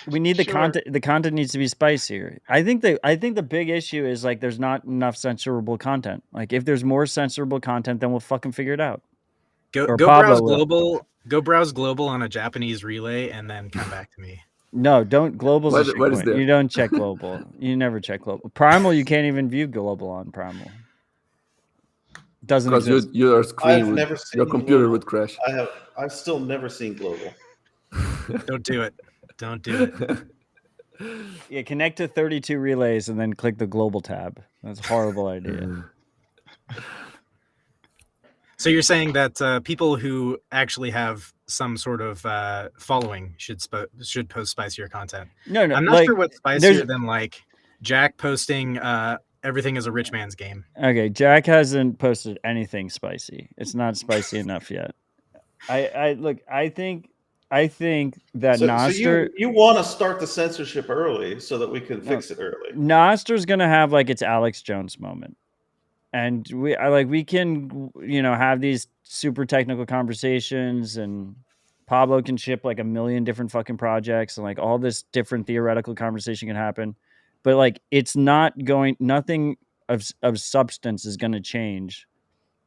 We need the Sure. content. The content needs to be spicier. I think the big issue is like there's not enough censorable content. Like if there's more censorable content, then we'll fucking figure it out. Go Or browse Pablo will. global. Go browse global on a Japanese relay and then come back to me. No, don't. Global's a What- shit what is point. that? You don't check global. You never check global. Primal, you can't even view global on Primal. Doesn't Because exist. your screen, I've never seen your computer global. would crash. I've still never seen global. Don't do it. Don't do it. Yeah, connect to 32 relays and then click the global tab. That's a horrible idea. So you're saying that people who actually have some sort of following should post spicier content. No, I'm not like, sure what's there's- spicier than like Jack posting everything is a rich man's game. Okay, Jack hasn't posted anything spicy. It's not spicy enough yet. I think that So Nostr you want to start the censorship early so that we can fix it early. Nostr's gonna have like its Alex Jones moment. And we can, have these super technical conversations, and Pablo can ship like a million different fucking projects, and like all this different theoretical conversation can happen. But like, it's nothing of substance is going to change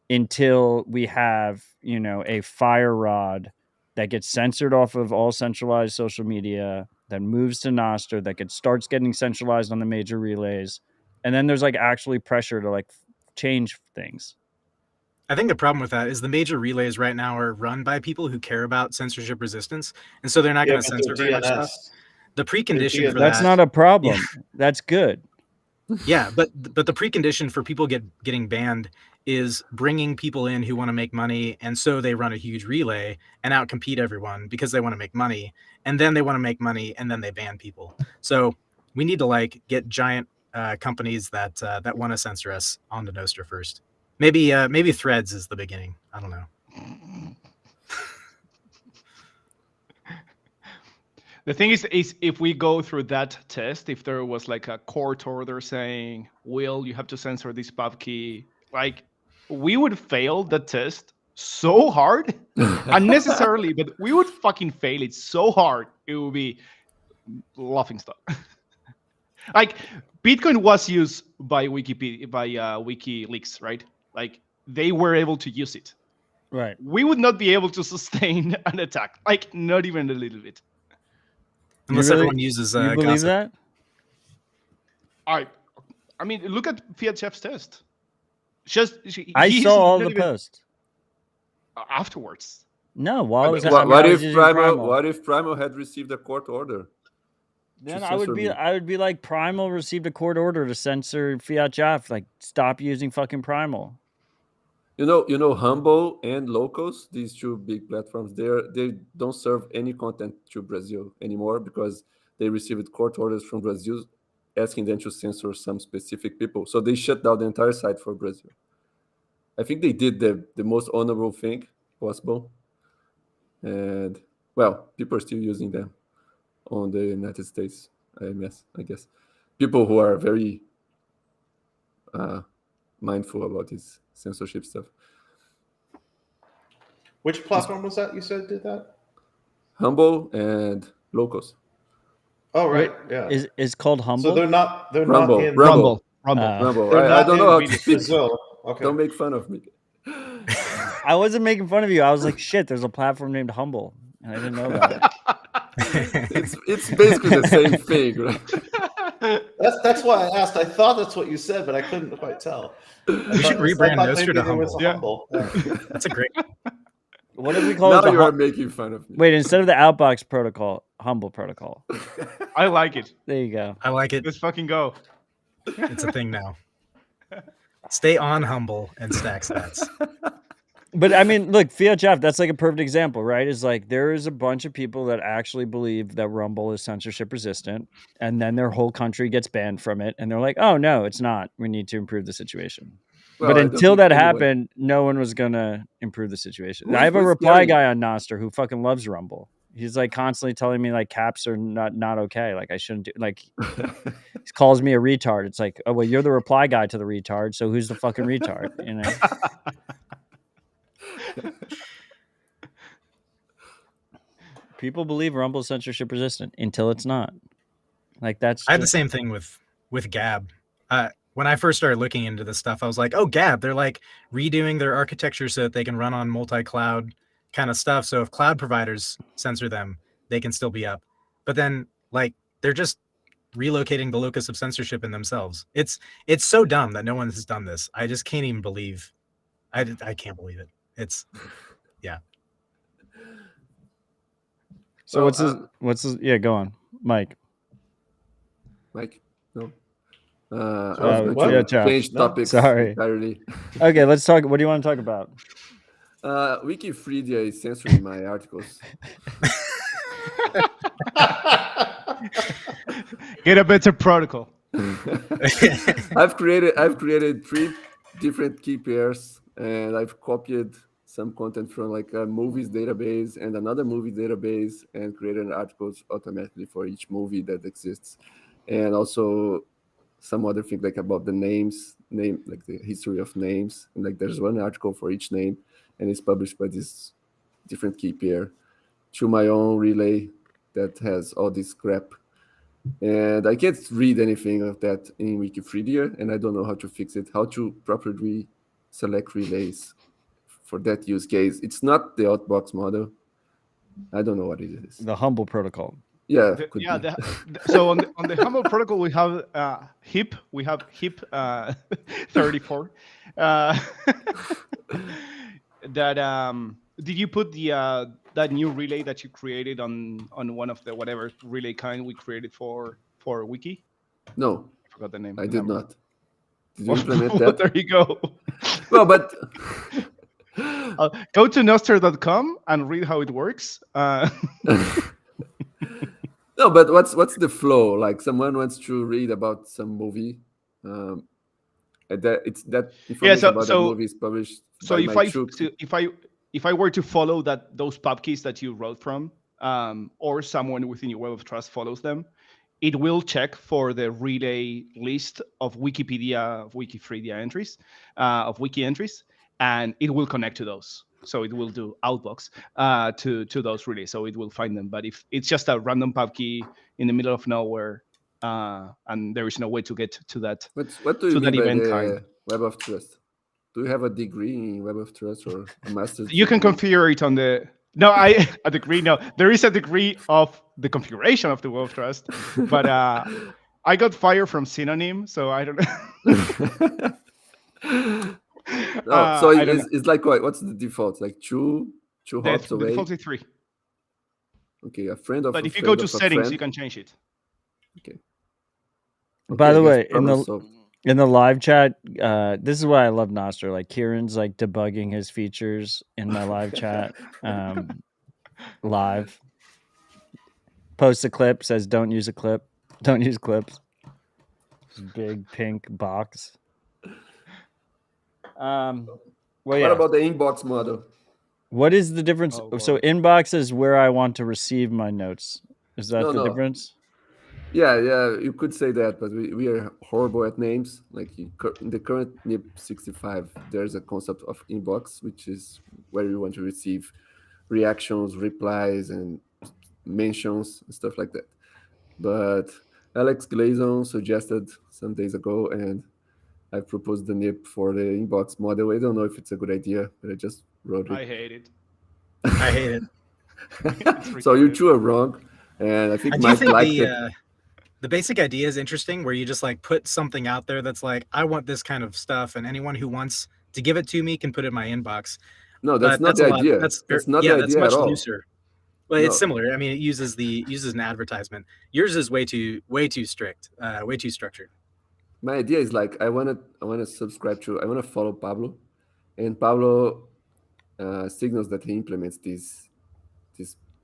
until we have, a fire rod that gets censored off of all centralized social media, that moves to Nostr, that starts getting centralized on the major relays. And then there's like actually pressure to like change things. I think the problem with that is the major relays right now are run by people who care about censorship resistance, and so they're not going to but censor they're very much DNS. stuff. The precondition for That's that, not a problem. That's good. yeah, but the precondition for people getting banned is bringing people in who want to make money, and so they run a huge relay and outcompete everyone because they want to make money, and then they want to make money, and then they ban people. So we need to like get giant companies that want to censor us onto Nostr first. Maybe Threads is the beginning. I don't know. The thing is if we go through that test, if there was like a court order saying, Will, you have to censor this pub key, like we would fail the test so hard, unnecessarily, but we would fucking fail it so hard. It would be laughing stock. Like Bitcoin was used by Wikipedia, by WikiLeaks, right? Like they were able to use it. Right. We would not be able to sustain an attack, like not even a little bit. Unless really- everyone uses You believe gossip. that? I mean, look at Fiatjaf's test. I he's saw all not the even- posts. Afterwards. No, while I was What if using Primal? What if Primal had received a court order? Then to I would censor be me? I would be like, Primal received a court order to censor Fiatjaf. Like, stop using fucking Primal. You know, Humble and Locals, these two big platforms, they don't serve any content to Brazil anymore because they received court orders from Brazil asking them to censor some specific people. So they shut down the entire site for Brazil. I think they did the most honorable thing possible. And, well, people are still using them on the United States, I guess. People who are very mindful about this censorship stuff. Which platform was that you said did that? Humble and Locals. Oh, right. Yeah. Is called Humble? So they're not Rumble. in Rumble. Rumble. They're I not don't in know how to speak. Brazil. Okay. Don't make fun of me. I wasn't making fun of you. I was like, shit, there's a platform named Humble. And I didn't know about it. It's basically the same thing, right? That's why I asked. I thought that's what you said, but I couldn't quite tell. We should rebrand Nostr to Humble. Yeah. Humble. Yeah. That's a great. What did we call Now it? you are making fun of me. Wait, instead of the Outbox protocol, Humble protocol. I like it. There you go. I like it. Let's fucking go. It's a thing now. Stay on Humble and stack stats. But I mean, look, Fiatjaf, that's like a perfect example, right? Is like there is a bunch of people that actually believe that Rumble is censorship resistant, and then their whole country gets banned from it, and they're like, oh no, it's not. We need to improve the situation. Well, but I until don't that think happened, no one was gonna improve the situation. Who's- I have a who's reply scary? guy on Nostr who fucking loves Rumble. He's like constantly telling me like caps are not okay. Like I shouldn't do like he calls me a retard. It's like, oh well, you're the reply guy to the retard, so who's the fucking retard? You know. People believe Rumble's censorship resistant until it's not. Like that's. I had the same thing with Gab. When I first started looking into this stuff, I was like, oh, Gab, they're like redoing their architecture so that they can run on multi-cloud kind of stuff. So if cloud providers censor them, they can still be up. But then like they're just relocating the locus of censorship in themselves. It's so dumb that no one has done this. I just can't even believe. I can't believe it. It's yeah. So Well, what's his? Yeah, go on, Mike. Mike? No. I was what? going Yeah, to Josh. change No. topics Sorry. entirely. Okay, let's talk. What do you want to talk about? Wikipedia is censoring my articles. Get a better protocol. I've created 3 different key pairs, and I've copied some content from like a movies database and another movie database, and created articles automatically for each movie that exists, and also some other thing like about the name like the history of names, and like there's one article for each name, and it's published by this different key pair to my own relay that has all this crap. And I can't read anything of that in Wikipedia, and I don't know how to fix it, how to properly select relays for that use case. It's not the outbox model. I don't know what it is. The Humble protocol. Yeah, The- could yeah. be. So on the Humble protocol, we have HIP. We have HIP 34. That did you put the that new relay that you created on one of the whatever relay kind we created for Wiki? No, I forgot the name. I did Never not. Did you mind. implement Well, that? there you go. Well, but Go to nostr.com and read how it works. no, but what's the flow? Like someone wants to read about some movie, and that information about that movie is published. So by if my I chook. so if I were to follow those pub keys that you wrote from, or someone within your web of trust follows them, it will check for the relay list of Wikipedia, of Wikifredia entries, of wiki entries, and it will connect to those. So it will do outbox to those relays. So it will find them. But if it's just a random pub key in the middle of nowhere, and there is no way to get to that, What do you to mean that by event the kind. Web of Trust? Do you have a degree in Web of Trust or a master's? You can degree? configure it on the a degree. No, there is a degree of the configuration of the Web of Trust, but I got fired from Synonym, so I don't know. No, so I don't know. it's like what? What's the default? Like two hops The away. default is 3. Okay, a friend of. But a if you friend go to of a settings, friend. you can change it. Okay. By Okay, the I way, guess problem solved. in the live chat, this is why I love Nostr. Like Kieran's like debugging his features in my live chat. Live. Posts a clip, says don't use a clip. Don't use clips. This big pink box. Well, What yeah. about the inbox model? What is the difference? Oh, So boy. inbox is where I want to receive my notes. Is that No, the no. difference? Yeah, you could say that, but we are horrible at names. Like in the current NIP 65, there's a concept of inbox, which is where you want to receive reactions, replies, and mentions and stuff like that. But Alex Glazon suggested some days ago, and I proposed the NIP for the inbox model. I don't know if it's a good idea, but I just wrote I it. hate it. I hate it. It's So you retarded. two are wrong, and I think I do Mike think liked it. the basic idea is interesting, where you just like put something out there that's like, I want this kind of stuff, and anyone who wants to give it to me can put it in my inbox. No, that's But not that's the a lot. idea. That's That's not yeah, the that's idea at much all. looser. Well, it's No. similar. I mean, it uses an advertisement. Yours is way too strict, way too structured. My idea is like I wanna follow Pablo, and Pablo signals that he implements this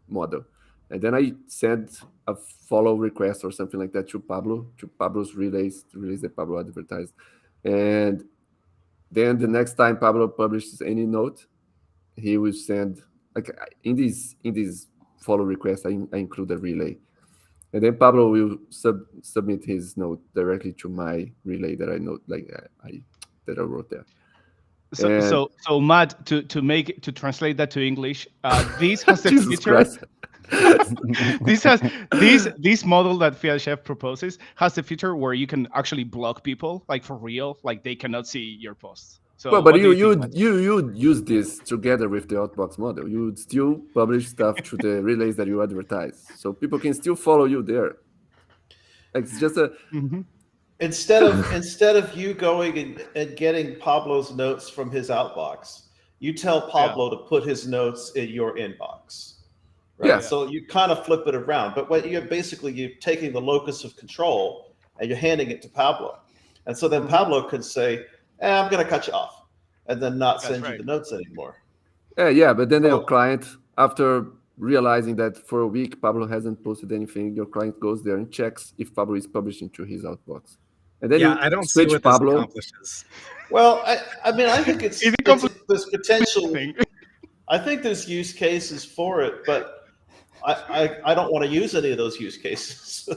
model, and then I send a follow request or something like that to Pablo's relays, the relays that Pablo advertised, and then the next time Pablo publishes any note, he will send like in this follow request I include a relay, and then Pablo will submit his note directly to my relay that I note that I wrote there. And So Matt, to translate that to English, this has a Jesus feature. Christ. This model that Fiatjaf proposes has a feature where you can actually block people, like for real, like they cannot see your posts. So Well, but what do you think, Matt? you use this together with the outbox model. You would still publish stuff to the relays that you advertise, so people can still follow you there. Like, it's just a Instead of you going and getting Pablo's notes from his outbox, you tell Pablo to put his notes in your inbox. Right. Yeah. So you kind of flip it around, but what you're taking the locus of control and you're handing it to Pablo, and so then Pablo could say, "I'm going to cut you off," and then not send you the notes anymore. Yeah, but then your client, after realizing that for a week Pablo hasn't posted anything, your client goes there and checks if Pablo is publishing to his outbox, and then I don't see what Pablo. this accomplishes. Well, I mean, I think there's potential. I think there's use cases for it, but I don't want to use any of those use cases.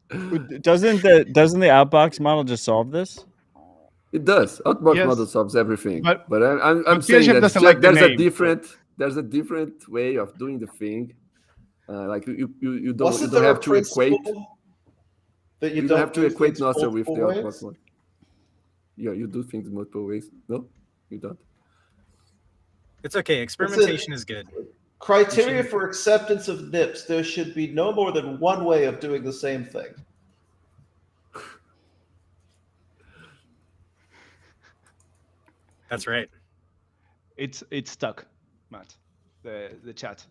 Doesn't the outbox model just solve this? It does. Outbox model solves everything, but I'm saying that there's a different way of doing the thing. Like you don't have to equate. That you don't have to equate Nostr with the outbox model. Yeah, you do things multiple ways. No, you don't. It's okay. Experimentation is good. Criteria for acceptance of NIPs: there should be no more than one way of doing the same thing. That's right. It's stuck, Matt. The chat.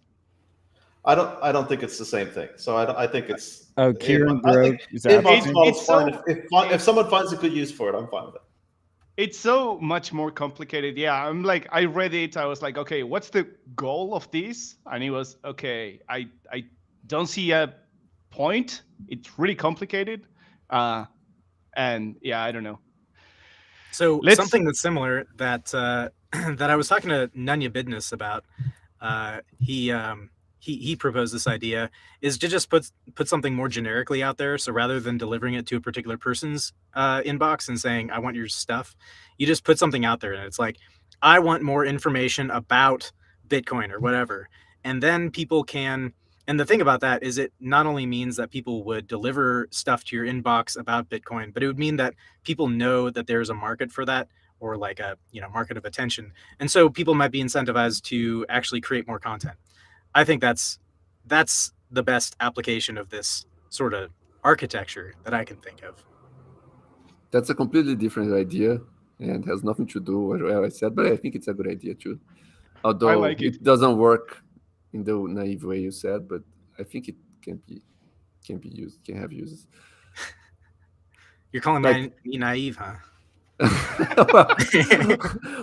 I don't think it's the same thing. So I think it's. Oh, Kieran Grove is inbox model's fine. If someone finds a good use for it, I'm fine with it. It's so much more complicated. Yeah, I'm like, I read it. I was like, okay, what's the goal of this? And it was, okay, I don't see a point. It's really complicated. And yeah, I don't know. So something that's similar that that I was talking to Nanya Bidness about. He proposed this idea is to just put something more generically out there. So rather than delivering it to a particular person's inbox and saying, I want your stuff, you just put something out there and it's like, I want more information about Bitcoin or whatever. And then people can, and the thing about that is it not only means that people would deliver stuff to your inbox about Bitcoin, but it would mean that people know that there's a market for that, or like a market of attention. And so people might be incentivized to actually create more content. I think that's the best application of this sort of architecture that I can think of. That's a completely different idea and has nothing to do with what I said, but I think it's a good idea too. Although it doesn't work in the naive way you said, but I think it can be used, can have uses. You're calling me naive, huh?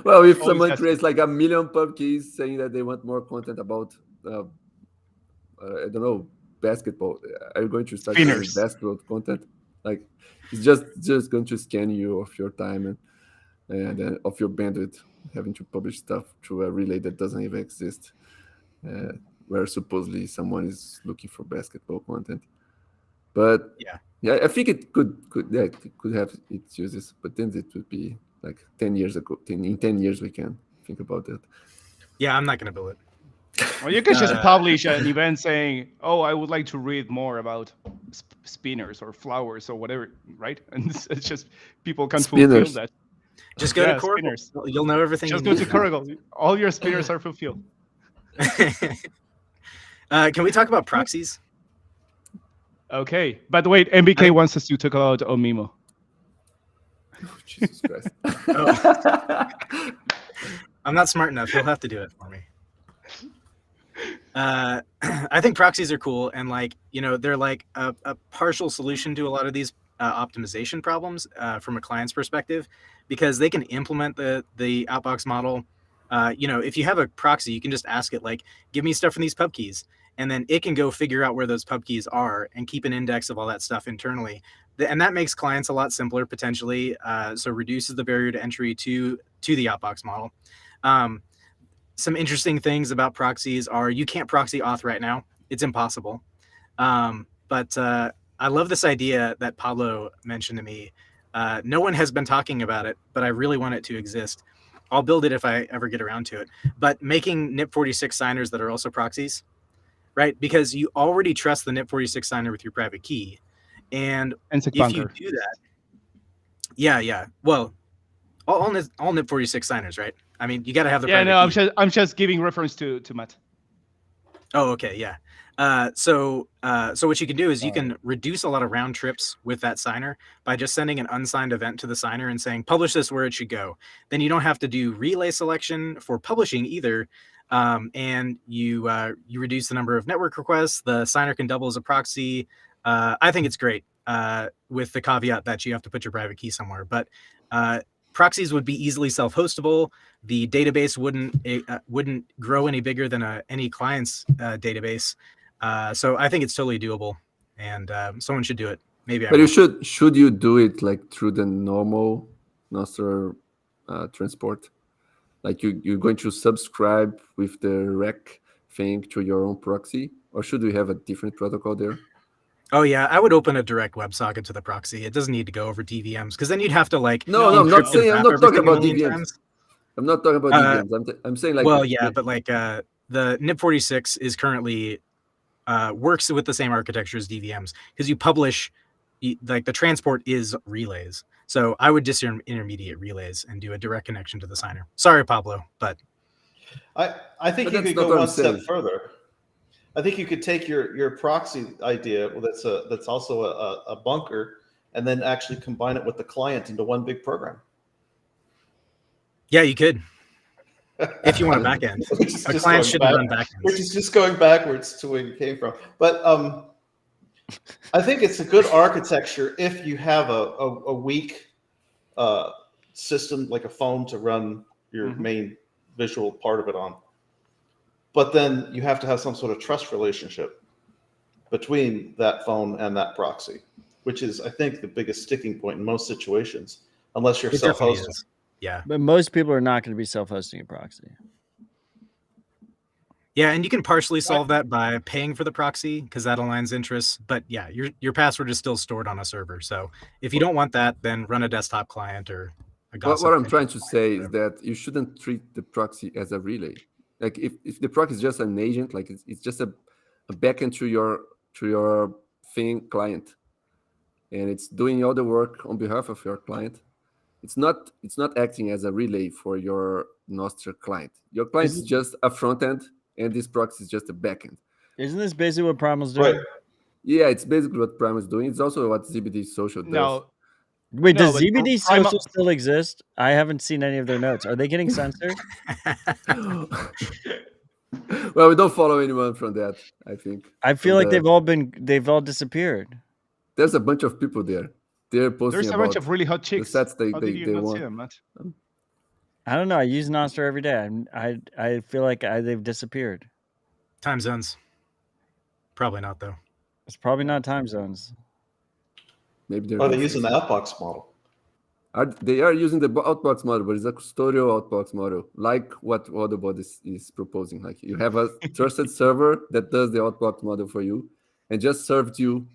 Well, if someone creates like 1 million pub keys saying that they want more content about I don't know, basketball. Are you going to start Spinners. doing basketball content? Like, it's just going to scan you of your time and of your bandwidth, having to publish stuff to a relay that doesn't even exist, where supposedly someone is looking for basketball content. But yeah, I think it could have its uses, but then it would be like 10 years ago. In 10 years, we can think about that. Yeah, I'm not going to build it. Well, you can just publish an event saying, "Oh, I would like to read more about spinners or flowers or whatever," right? And it's just people can fulfill that. Just go to Coracle. Spinners. You'll know everything. Just go to Coracle. All your spinners are fulfilled. Can we talk about proxies? Okay, but wait, MBK wants us to talk about Omimo. Oh, Jesus Christ! I'm not smart enough. You'll have to do it for me. I think proxies are cool, and they're like a partial solution to a lot of these optimization problems from a client's perspective, because they can implement the outbox model. If you have a proxy, you can just ask it like, give me stuff from these pub keys, and then it can go figure out where those pub keys are and keep an index of all that stuff internally. And that makes clients a lot simpler potentially, so reduces the barrier to entry to the outbox model. Some interesting things about proxies are you can't proxy auth right now. It's impossible. But I love this idea that Pablo mentioned to me. No one has been talking about it, but I really want it to exist. I'll build it if I ever get around to it. But making NIP46 signers that are also proxies, right? Because you already trust the NIP46 signer with your private key. And if you do that, yeah. Well, all NIP46 signers, right? I mean, you got to have the private key. I'm just giving reference to Matt. Oh, okay, yeah. So what you can do is you can reduce a lot of round trips with that signer by just sending an unsigned event to the signer and saying, publish this where it should go. Then you don't have to do relay selection for publishing either. And you reduce the number of network requests. The signer can double as a proxy. I think it's great with the caveat that you have to put your private key somewhere. But proxies would be easily self-hostable. The database wouldn't grow any bigger than any client's database. So I think it's totally doable, and someone should do it. Maybe. But should you do it like through the normal Nostr transport? Like you're going to subscribe with the rec thing to your own proxy, or should we have a different protocol there? Oh yeah, I would open a direct WebSocket to the proxy. It doesn't need to go over DVMs, because then you'd have to like. No, I'm not talking about DVMs. I'm not talking about DVMs. I'm saying like. Well, yeah, but like the NIP46 is currently works with the same architecture as DVMs, because you publish like the transport is relays. So I would disintermediate relays and do a direct connection to the signer. Sorry, Pablo, but I think you could go one step further. I think you could take your proxy idea that's also a bunker, and then actually combine it with the client into one big program. Yeah, you could. If you want a backend, a client shouldn't run backends. Which is just going backwards to where you came from. But I think it's a good architecture if you have a weak system like a phone to run your main visual part of it on. But then you have to have some sort of trust relationship between that phone and that proxy, which is, I think, the biggest sticking point in most situations, unless you're self-hosting. Yeah. But most people are not going to be self-hosting a proxy. Yeah, and you can partially solve that by paying for the proxy, because that aligns interests. But yeah, your password is still stored on a server. So if you don't want that, then run a desktop client or a Gossip. What I'm trying to say is that you shouldn't treat the proxy as a relay. Like if the proxy is just an agent, like it's just a backend to your thing client, and it's doing all the work on behalf of your client. It's not acting as a relay for your Nostr client. Your client is just a front end, and this proxy is just a backend. Isn't this basically what Primal's doing? Right. Yeah, it's basically what Primal is doing. It's also what ZBD Social does. No. Wait, No, does but ZBD Primal- Social still exist? I haven't seen any of their notes. Are they getting censored? Well, we don't follow anyone from that, I think. I feel like they've all disappeared. There's a bunch of people there. They're posting There's a bunch of really hot chicks. the sets How did you they not want. see them, Matt? I don't know. I use Nostr every day. I feel like they've disappeared. Time zones. Probably not, though. It's probably not time zones. Maybe they're Are they using the outbox model? They are using the outbox model, but it's a custodial outbox model, like what Hodlbod is proposing. Like you have a trusted server that does the outbox model for you, and just served you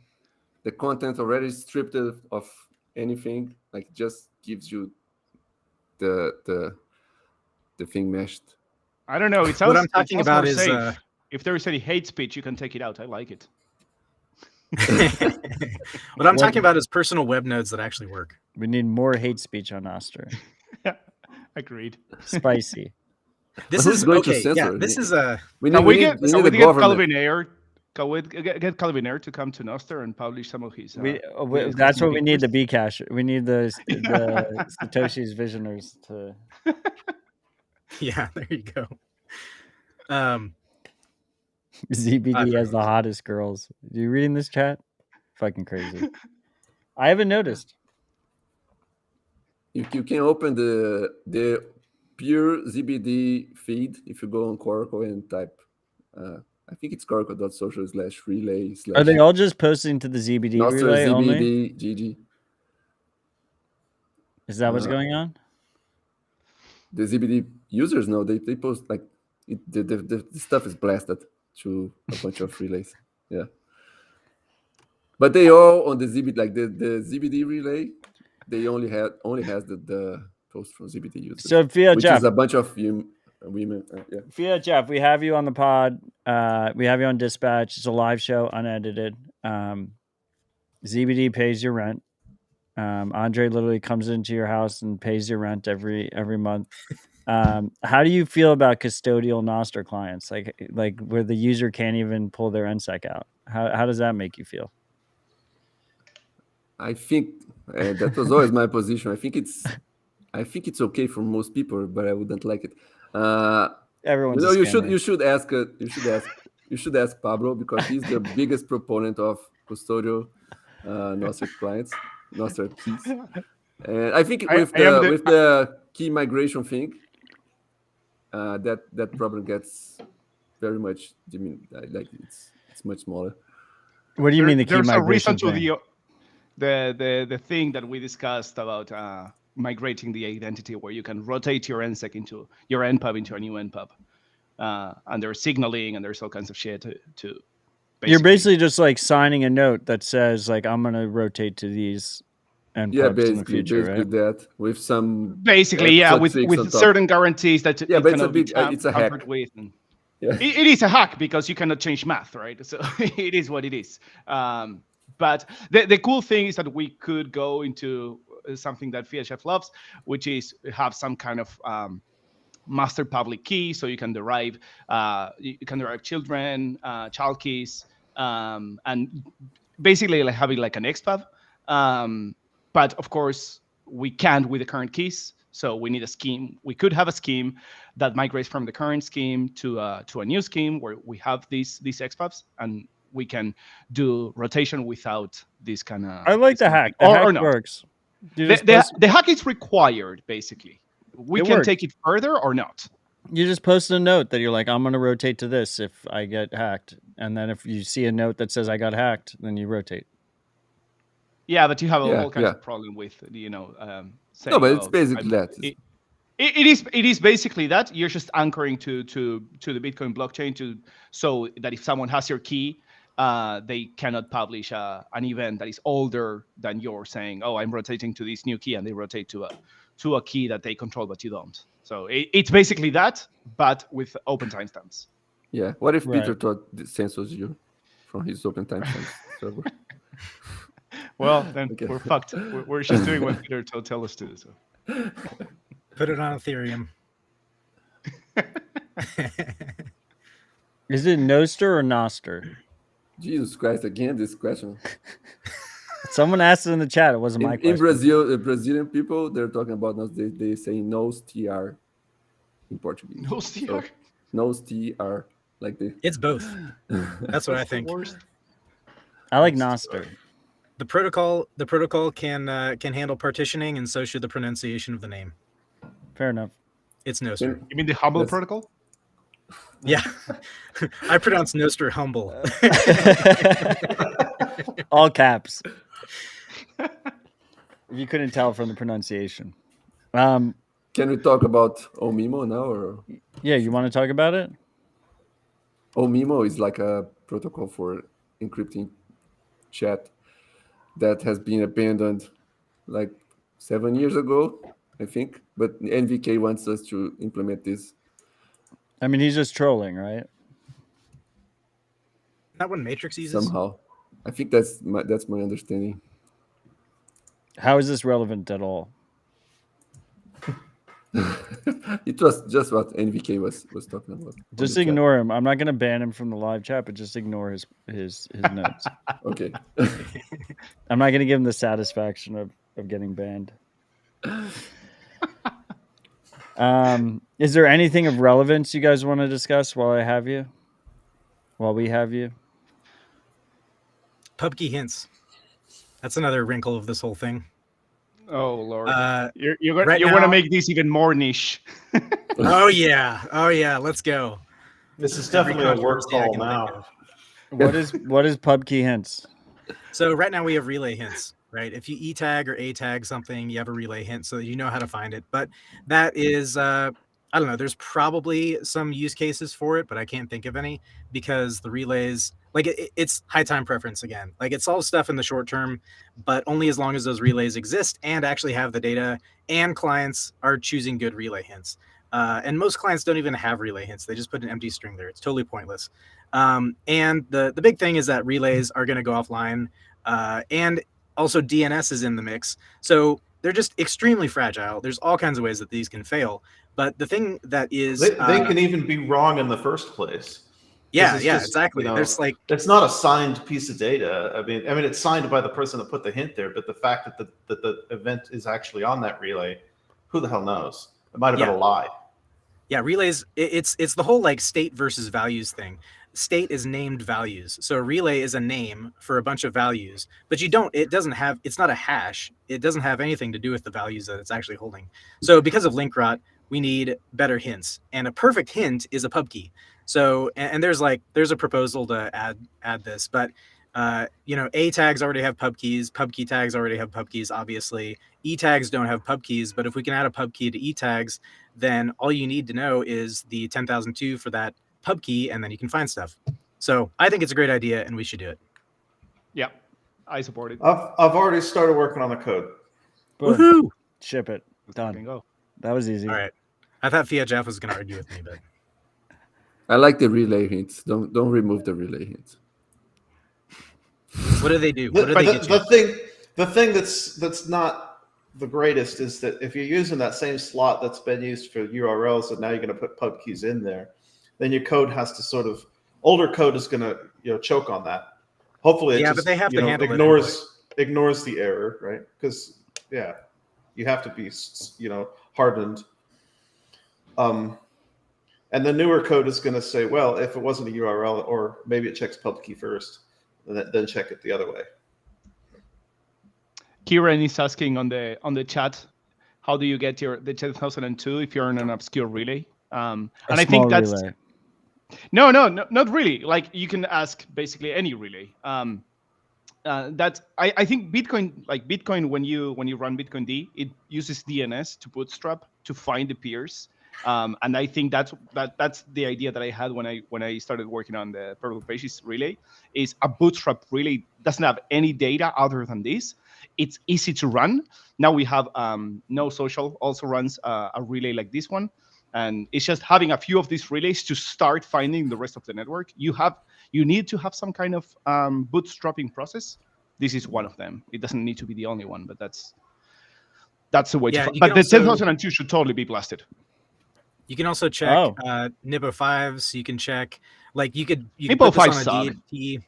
the content already stripped of anything. Like just gives you the thing meshed. I don't know. It sounds. What I'm talking it sounds about more is safe. If there is any hate speech, you can take it out. I like it. what I'm talking about is personal web nodes that actually work. We need more hate speech on Nostr. Agreed. Spicy. This Who's is going to okay. Yeah, censor? this is We Can need, we we get need a Calvin government. Air? Can we get Calvin Air to come to Nostr and publish some of his? That's what we need. The Bcash. We need the Satoshi's visioners to. yeah. There you go. ZBD has the hottest girls. You reading this chat? Fucking crazy. I haven't noticed. You can open the pure ZBD feed if you go on Coracle and type. I think it's coracle.social/relay/ Are they all just posting to the ZBD Nostr relay ZBD only? GG. Is that what's going on? The ZBD users know they post like the stuff is blasted to a bunch of relays. Yeah. But they all on the ZBD, like the ZBD relay, they only has the post from ZBD users. So which is a bunch of women. Yeah. Fiatjaf, we have you on the pod. We have you on Dispatch. It's a live show, unedited. ZBD pays your rent. Andre literally comes into your house and pays your rent every month. How do you feel about custodial Nostr clients, like where the user can't even pull their NSEC out? How does that make you feel? I think that was always my position. I think it's okay for most people, but I wouldn't like it. Everyone's you should ask Pablo, because he's the biggest proponent of custodial Nostr clients, Nostr keys. And I think with the key migration thing, that problem gets very much like it's much smaller. What do you mean the key migration? There's a reason thing? to the thing that we discussed about migrating the identity, where you can rotate your NSEC into your npub into a new npub, and there's signaling and there's all kinds of shit to You're basically just like signing a note that says like I'm gonna rotate to these npubs in the future, right? That with some with certain guarantees that it's a hack. With and yeah. It is a hack because you cannot change math, right? So it is what it is. But the cool thing is that we could go into something that Fiatjaf loves, which is have some kind of master public key, so you can derive children, child keys, and basically like having like an XPub. But of course, we can't with the current keys. So we need a scheme. We could have a scheme that migrates from the current scheme to a new scheme where we have these XPubs, and we can do rotation without this kind of. I like the hack. The hack works. The hack is required, basically. We can take it further or not. You just post a note that you're like, I'm going to rotate to this if I get hacked. And then if you see a note that says I got hacked, then you rotate. Yeah, but you have all kinds of problem with, saying, no, but it's basically that. It is basically that. You're just anchoring to the Bitcoin blockchain so that if someone has your key, they cannot publish an event that is older than yours, saying, "Oh, I'm rotating to this new key," and they rotate to a key that they control, but you don't. So it's basically that, but with open timestamps. Yeah. What if Peter thought censors you from his open timestamps server? Well, then we're fucked. We're just doing what Peter tell us to. So. Put it on Ethereum. Is it Nostr or Nostr? Jesus Christ! Again, this question. Someone asked it in the chat. It wasn't my question. In Brazil, the Brazilian people, they're talking about Nostr. They say Nostr in Portuguese. Nostr. So, Nostr, like the. It's both. That's what I think. I like Nostr. The protocol can handle partitioning, and so should the pronunciation of the name. Fair enough. It's Nostr. You mean the Humble protocol? Yeah. I pronounce Nostr humble. All caps. If you couldn't tell from the pronunciation. Can we talk about Omimo now? Or Yeah, you want to talk about it? Omimo is like a protocol for encrypting chat that has been abandoned like 7 years ago, I think. But NVK wants us to implement this. I mean, he's just trolling, right? That one Matrix uses? Somehow. I think that's my understanding. How is this relevant at all? It was just what NVK was talking about. Just ignore him. I'm not going to ban him from the live chat, but just ignore his notes. Okay. I'm not going to give him the satisfaction of getting banned. Is there anything of relevance you guys want to discuss while we have you? PubKey hints. That's another wrinkle of this whole thing. Oh Lord, you're right going now- to make this even more niche. Oh yeah, let's go. This is definitely a work Controversy I call can now. think What is PubKey hints? So right now we have relay hints, right? If you E tag or A tag something, you have a relay hint so that you know how to find it. But that is, I don't know, there's probably some use cases for it, but I can't think of any because the relays, like it's high time preference again. Like it solves stuff in the short term, but only as long as those relays exist and actually have the data and clients are choosing good relay hints. And most clients don't even have relay hints. They just put an empty string there. It's totally pointless. And the big thing is that relays are going to go offline, and also DNS is in the mix. So they're just extremely fragile. There's all kinds of ways that these can fail. But the thing that is... They can even be wrong in the first place. Yeah, It's yeah, just, exactly. you know, There's like... It's not a signed piece of data. I mean, it's signed by the person that put the hint there, but the fact that the event is actually on that relay, who the hell knows? It might have been a lie. Yeah, relays, it's the whole like state versus values thing. State is named values. So a relay is a name for a bunch of values, but it's not a hash. It doesn't have anything to do with the values that it's actually holding. So because of link rot, we need better hints. And a perfect hint is a pubkey. So, and there's a proposal to add this, but A tags already have pubkeys, pubkey tags already have pubkeys, obviously. E tags don't have pubkeys, but if we can add a pubkey to E tags, then all you need to know is the 10,002 for that pubkey, and then you can find stuff. So I think it's a great idea, and we should do it. Yeah, I support it. I've already started working on the code. Boom. Woohoo! Ship it. Fucking Done. go. That was easy. All right. I thought Fiatjaf was going to argue with me, but I like the relay hints. Don't remove the relay hints. what do they do? What do But they get you? the thing that's not the greatest is that if you're using that same slot that's been used for URLs and now you're going to put pub keys in there, then your code has to older code is going to choke on that. Hopefully, But they have to handle ignores the error, right? Because you have to be hardened. And the newer code is going to say, well, if it wasn't a URL, or maybe it checks pub key first, then check it the other way. Kieran is asking on the chat, how do you get the 10,002 if you're in an obscure relay? And I think that's relay. no, not really. Like you can ask basically any relay. That I think Bitcoin when you run Bitcoin D, it uses DNS to bootstrap to find the peers. And I think that's the idea that I had when I started working on the Purple Pages relay. Is a bootstrap relay doesn't have any data other than this. It's easy to run. Now we have No Social also runs a relay like this one, and it's just having a few of these relays to start finding the rest of the network. You need to have some kind of bootstrapping process. This is one of them. It doesn't need to be the only one, but that's the way to. But the 10,002 should totally be blasted. You can also check Nibbo 5s. You can check, like you could Nibbo put this 5s on a DNP.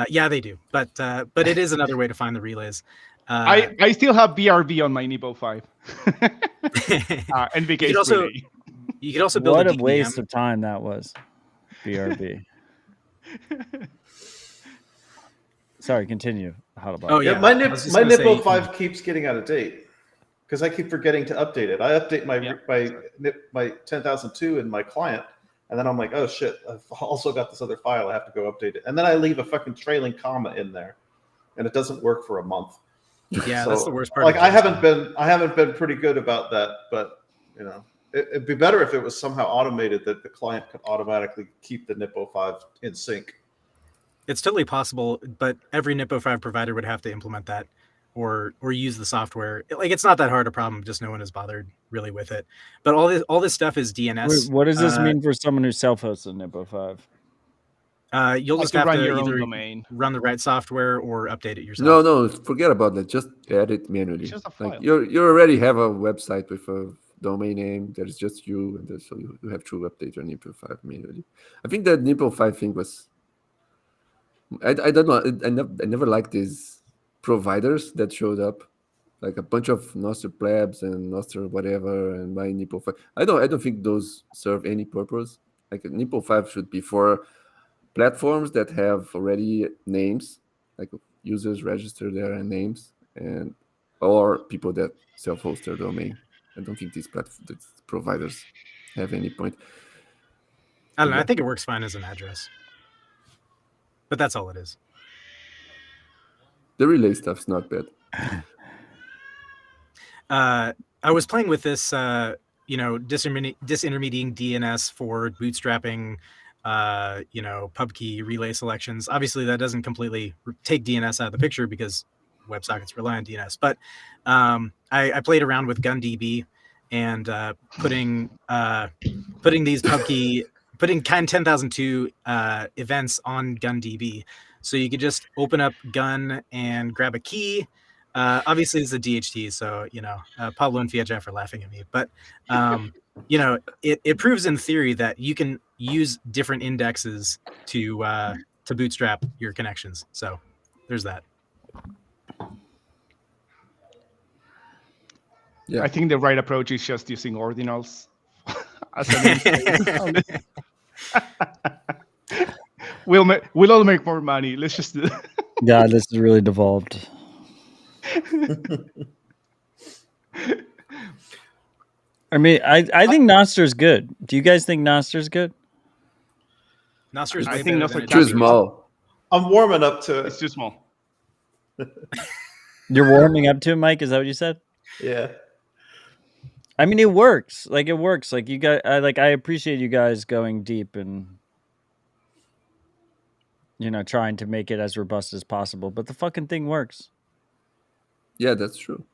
Yeah, they do, but it is another way to find the relays. I still have BRB on my Nibbo 5. NVK relay. You could also build what a a waste of time that was. BRB. Sorry, continue. Hodlbod. Oh yeah, my Nibbo 5 keeps getting out of date because I keep forgetting to update it. I update my 10,002 in my client, And then I'm like, oh shit, I've also got this other file. I have to go update it. And then I leave a fucking trailing comma in there, and it doesn't work for a month. Yeah, So, that's the worst part. Like of I JSON. haven't been pretty good about that, but you know, it'd be better if it was somehow automated that the client could automatically keep the NIPO5 in sync. It's totally possible, but every NIPO5 provider would have to implement that or use the software. Like it's not that hard a problem, just no one has bothered really with it. But all this stuff is DNS. What does this mean for someone who self-hosts a NIPO5? You'll Like just to have run to your own either domain. run the right software or update it yourself. No, forget about that. Just add it manually. It's just a file. Like you already have a website with a domain name that is just you, and so you have to update your NIPO5 manually. I think that NIPO5 thing was. I don't know. I never liked these providers that showed up, like a bunch of Nostr plebs and Nostr whatever and my NIPO5. I don't think those serve any purpose. Like NIPO5 should be for platforms that have already names, like users register their names, and or people that self-host their domain. I don't think these providers have any point. I don't know. I think it works fine as an address. But that's all it is. The relay stuff's not bad. I was playing with this, disintermediating DNS for bootstrapping, pub key relay selections. Obviously, that doesn't completely take DNS out of the picture because WebSockets rely on DNS. But I played around with GunDB and putting these pub key, putting kind 10,002 events on GunDB. So you could just open up Gun and grab a key. Obviously, it's a DHT, so Pablo and Fiatjaf are laughing at me. But it proves in theory that you can use different indexes to bootstrap your connections. So there's that. Yeah, I think the right approach is just using ordinals as an We'll all make more money. Let's just do that. Yeah, this is really devolved. I mean, I think Nostr's good. Do you guys think Nostr's good? Nostr is I way think better Nostr than too captures- small. I'm warming up to It's it. too small. You're warming up to it, Mike? Is that what you said? Yeah. I mean, it works. Like it works. Like you guys, I appreciate you guys going deep and trying to make it as robust as possible. But the fucking thing works. Yeah, that's true.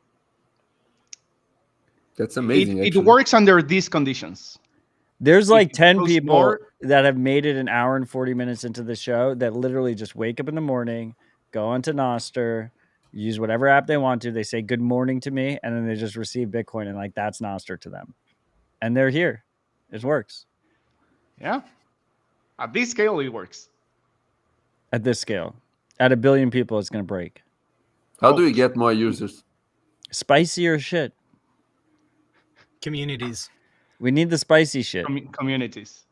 That's amazing. It actually. works under these conditions. There's like If it 10 goes people more- that have made it an hour and 40 minutes into the show that literally just wake up in the morning, go onto Nostr, use whatever app they want to. They say good morning to me, and then they just receive Bitcoin, and like that's Nostr to them. And they're here. It works. Yeah. At this scale, it works. At this scale. At 1 billion people, it's going to break. How do we get more users? Spicier shit. communities. We need the spicy shit, Communities.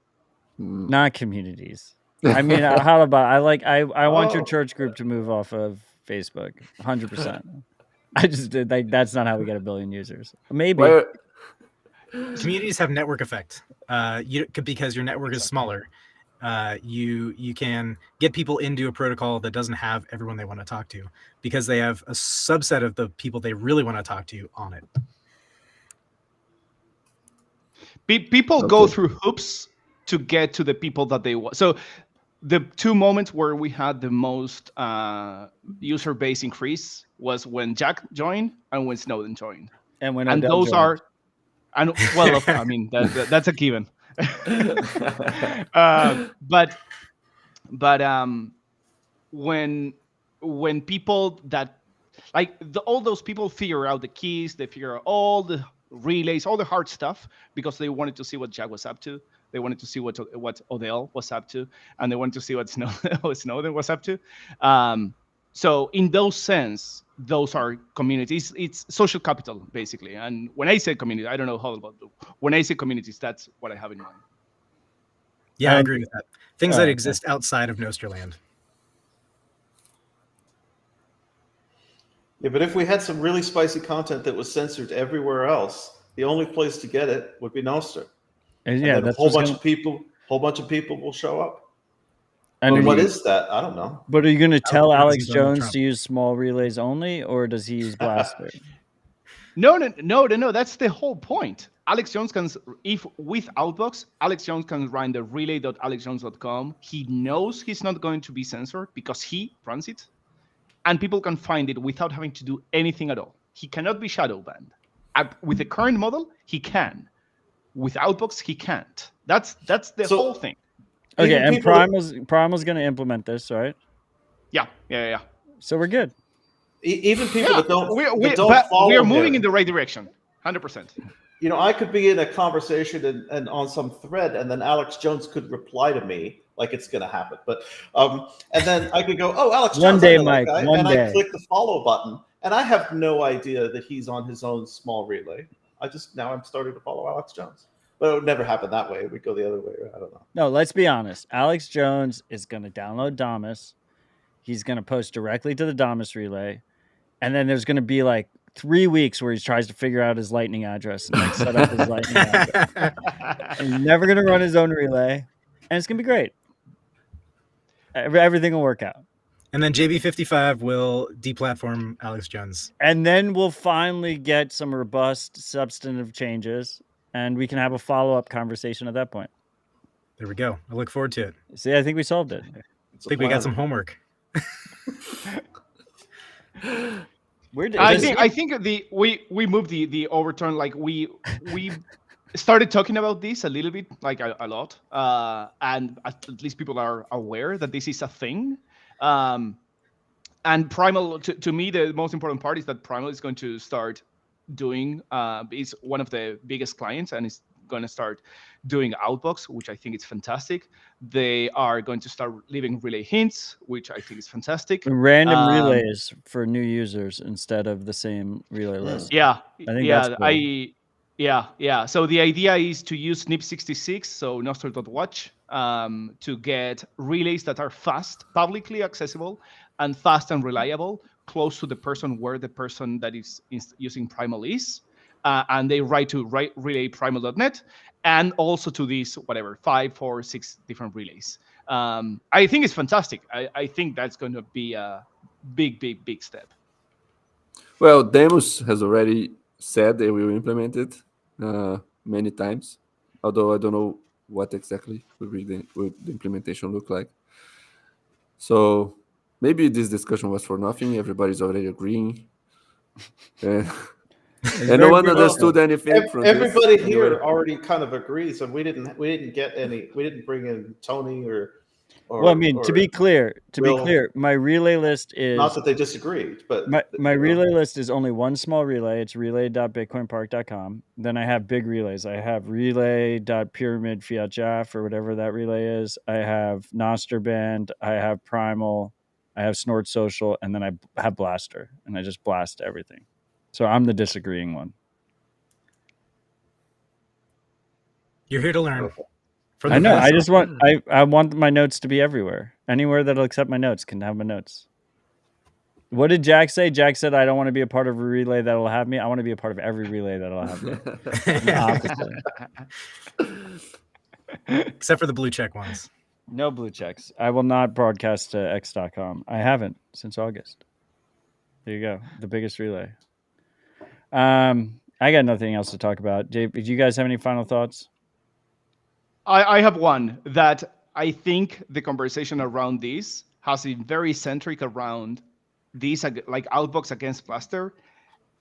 not communities. I mean, how about I want your Oh. church group to move off of Facebook, 100%. I just did like that's not how we get 1 billion users. Maybe. Why- Communities have network effect. Because your network is smaller. You can get people into a protocol that doesn't have everyone they want to talk to because they have a subset of the people they really want to talk to on it. People go Okay. through hoops to get to the people that they want. So the 2 moments where we had the most user base increase was when Jack joined and when Snowden joined. And when And Adele those joined. are, and well, I mean, that's a given. But when people that like all those people figure out the keys, they figure out all the relays, all the hard stuff because they wanted to see what Jack was up to. They wanted to see what Odell was up to, and they wanted to see what Snowden was up to. So in those sense, those are communities. It's social capital, basically. And when I say community, I don't know how about when I say communities, that's what I have in mind. Yeah, I agree with that. Things that okay. exist outside of Nosterland. Yeah, but if we had some really spicy content that was censored everywhere else, the only place to get it would be Nostr. And And yeah, then a that's whole what's bunch gonna- of people, whole bunch of people will show up. And But are what you- is that? I don't know. But are you going to tell Jones Alex is Donald Jones Trump. to use small relays only, or does he use Blaster? No. That's the whole point. Alex Jones can, if with Outbox, Alex Jones can run the relay.alexjones.com. He knows he's not going to be censored because he runs it, and people can find it without having to do anything at all. He cannot be shadow banned. With the current model, he can. With Outbox, he can't. That's the whole thing. Okay, Even and people- Primal's going to implement this, right? Yeah. So we're good. Even people that don't, we follow are moving him. in the right direction, 100%. You know, I could be in a conversation and on some thread, and then Alex Jones could reply to me like it's going to happen. But and then I could go, "Oh, Alex Jones, One day, I know that Mike, guy," one and day. I click the follow button, and I have no idea that he's on his own small relay. I'm starting to follow Alex Jones, but it would never happen that way. It would go the other way. I don't know. No, let's be honest. Alex Jones is going to download Damus. He's going to post directly to the Damus relay. And then there's going to be like 3 weeks where he tries to figure out his Lightning address and like set up his Lightning address. And he's never going to run his own relay. And it's going to be great. Everything will work out. And then JB55 will deplatform Alex Jones. And then we'll finally get some robust substantive changes. And we can have a follow-up conversation at that point. There we go. I look forward to it. See, I think we solved it. I think we got some homework. I think we moved the overturn, like we started talking about this a little bit, like a lot, and at least people are aware that this is a thing. And Primal, to me, the most important part is that Primal is going to start doing is one of the biggest clients, and is going to start doing Outbox, which I think is fantastic. They are going to start leaving relay hints, which I think is fantastic. Random relays for new users instead of the same relay list. Yeah, I think that's cool. Yeah. So the idea is to use NIP66, so Nostr.watch, to get relays that are fast, publicly accessible, and fast and reliable, close to the person where the person that is using Primal is. And they write to relayprimal.net, and also to these 5, 4, 6 different relays. I think it's fantastic. I think that's going to be a big step. Well, Demus has already said they will implement it many times, although I don't know what exactly would the implementation look like. So maybe this discussion was for nothing. Everybody's already agreeing. And no one understood anything from everybody this. here Anyway. already kind of agrees, and we didn't bring in Tony or Well, I mean, to be clear, Will- my relay list is not that they disagreed, but my relay list is only one small relay. It's relay.bitcoinpark.com. Then I have big relays. I have relay.pyramid Fiatjaf or whatever that relay is. I have Nostr Band. I have Primal. I have Snort Social, and then I have Blaster, and I just blast everything. So I'm the disagreeing one. You're here to learn. From I the know. best. I just want I want my notes to be everywhere. Anywhere that'll accept my notes can have my notes. What did Jack say? Jack said, I don't want to be a part of a relay that'll have me. I want to be a part of every relay that'll have me. The opposite. Except for the blue check ones. No blue checks. I will not broadcast to x.com. I haven't since August. There you go. The biggest relay. I got nothing else to talk about. Dave, do you guys have any final thoughts? I have one that I think the conversation around this has been very centric around these, like Outbox against Blaster.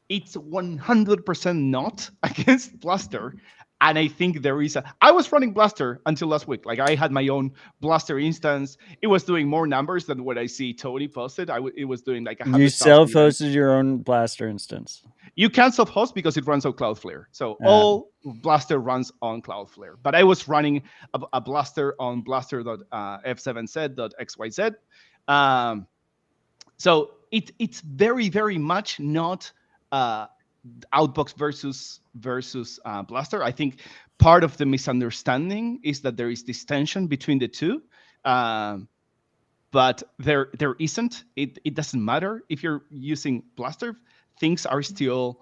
It's 100% not against Blaster. And I think there is I was running Blaster until last week. Like I had my own Blaster instance. It was doing more numbers than what I see Tony posted. It was doing like 100,000. You self-hosted your own Blaster instance. You can self-host because it runs on Cloudflare. So all Blaster runs on Cloudflare. But I was running a Blaster on blaster.f7z.xyz. So it's very, very much not Outbox versus Blaster. I think part of the misunderstanding is that there is this tension between the two. But there isn't. It doesn't matter if you're using Blaster. Things are still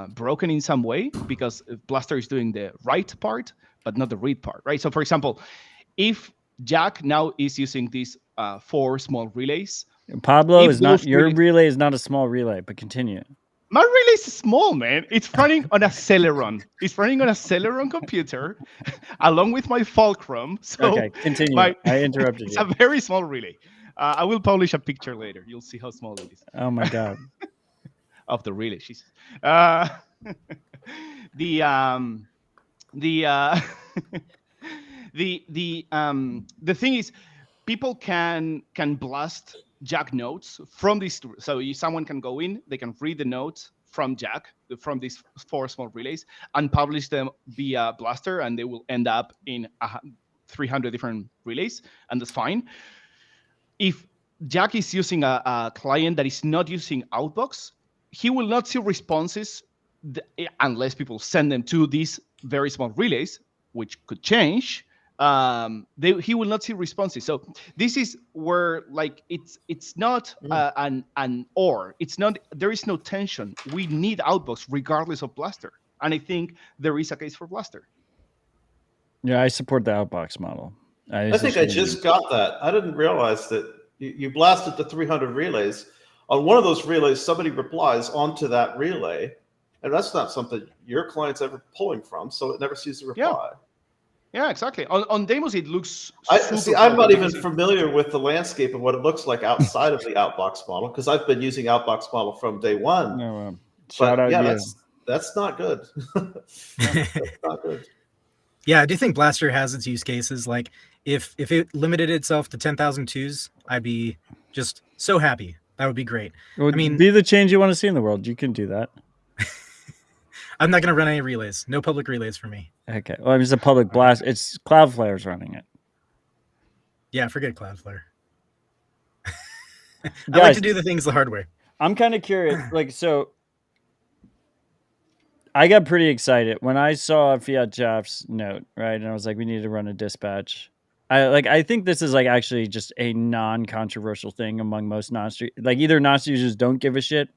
broken in some way because Blaster is doing the right part, but not the read part, right? So for example, if Jack now is using these 4 small relays, Pablo if is not those your relays, relay is not a small relay, but continue. my relay is small, man. It's running on a Celeron. It's running on a Celeron computer along with my Fulcrum. So Okay, continue. I interrupted it's you. a very small relay. I will publish a picture later. You'll see how small it is. Oh my god. Of the relay. Jesus. The the thing is, people can blast Jack nodes from these. So someone can go in, they can read the nodes from Jack, from these 4 small relays, and publish them via Blaster, and they will end up in 300 different relays, and that's fine. If Jack is using a client that is not using Outbox, he will not see responses unless people send them to these very small relays, which could change. He will not see responses. So this is where, like, it's not an or. It's not. There is no tension. We need Outbox regardless of Blaster, and I think there is a case for Blaster. Yeah, I support the outbox model. I think I just got that. I didn't realize that you blasted the 300 relays. On one of those relays, somebody replies onto that relay, and that's not something your client's ever pulling from, so it never sees the reply. Yeah, exactly. On demos, it looks. I'm not even familiar with the landscape of what it looks like outside of the Outbox model, because I've been using Outbox model from day one. No, shout out yeah, you. that's not good. That's not good. Yeah, I do think Blaster has its use cases. Like if it limited itself to 10,000 twos, I'd be just so happy. That would be great. Well, I mean, be the change you want to see in the world. You can do that. I'm not going to run any relays. No public relays for me. Okay. Well, I mean, it's a public blast. It's Cloudflare's running it. Yeah, forget Cloudflare. I Guys, like to do the things the hard way. I'm kind of curious. Like, so I got pretty excited when I saw Fiatjaf's note, right? And I was like, we need to run a dispatch. I think this is like actually just a non-controversial thing among most Nostr. Like either Nostr users don't give a shit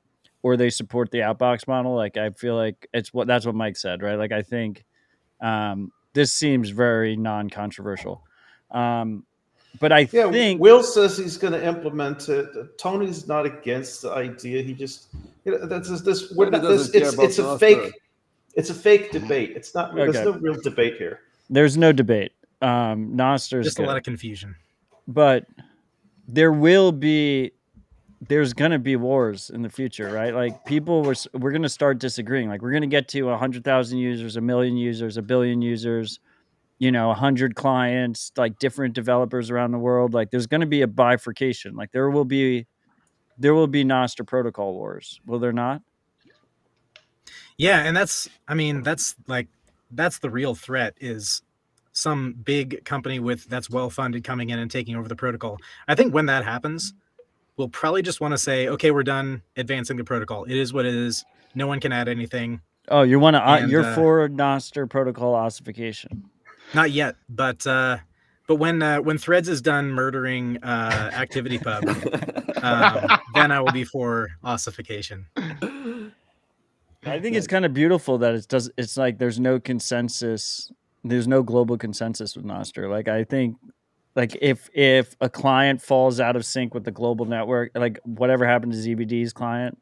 or they support the outbox model. Like I feel like that's what Mike said, right? Like I think this seems very non-controversial. But I think Will says he's going to implement it. Tony's not against the idea. He just it's a fake. It's a fake debate. It's not. Okay. There's no real debate here. There's no debate. Nostr's just a lot of confusion. But there's gonna be wars in the future, right? Like we're gonna start disagreeing. Like we're gonna get to 100,000 users, 1 million users, 1 billion users, 100 clients, like different developers around the world. Like there's gonna be a bifurcation. Like there will be Nostr protocol wars. Will there not? Yeah, and that's the real threat is some big company that's well-funded coming in and taking over the protocol. I think when that happens, we'll probably just want to say, okay, we're done advancing the protocol. It is what it is. No one can add anything. Oh, you're for Nostr protocol ossification. Not yet, but when Threads is done murdering ActivityPub, then I will be for ossification. I think it's kind of beautiful that it's like there's no consensus. There's no global consensus with Nostr. Like I think like if a client falls out of sync with the global network, like whatever happened to ZBD's client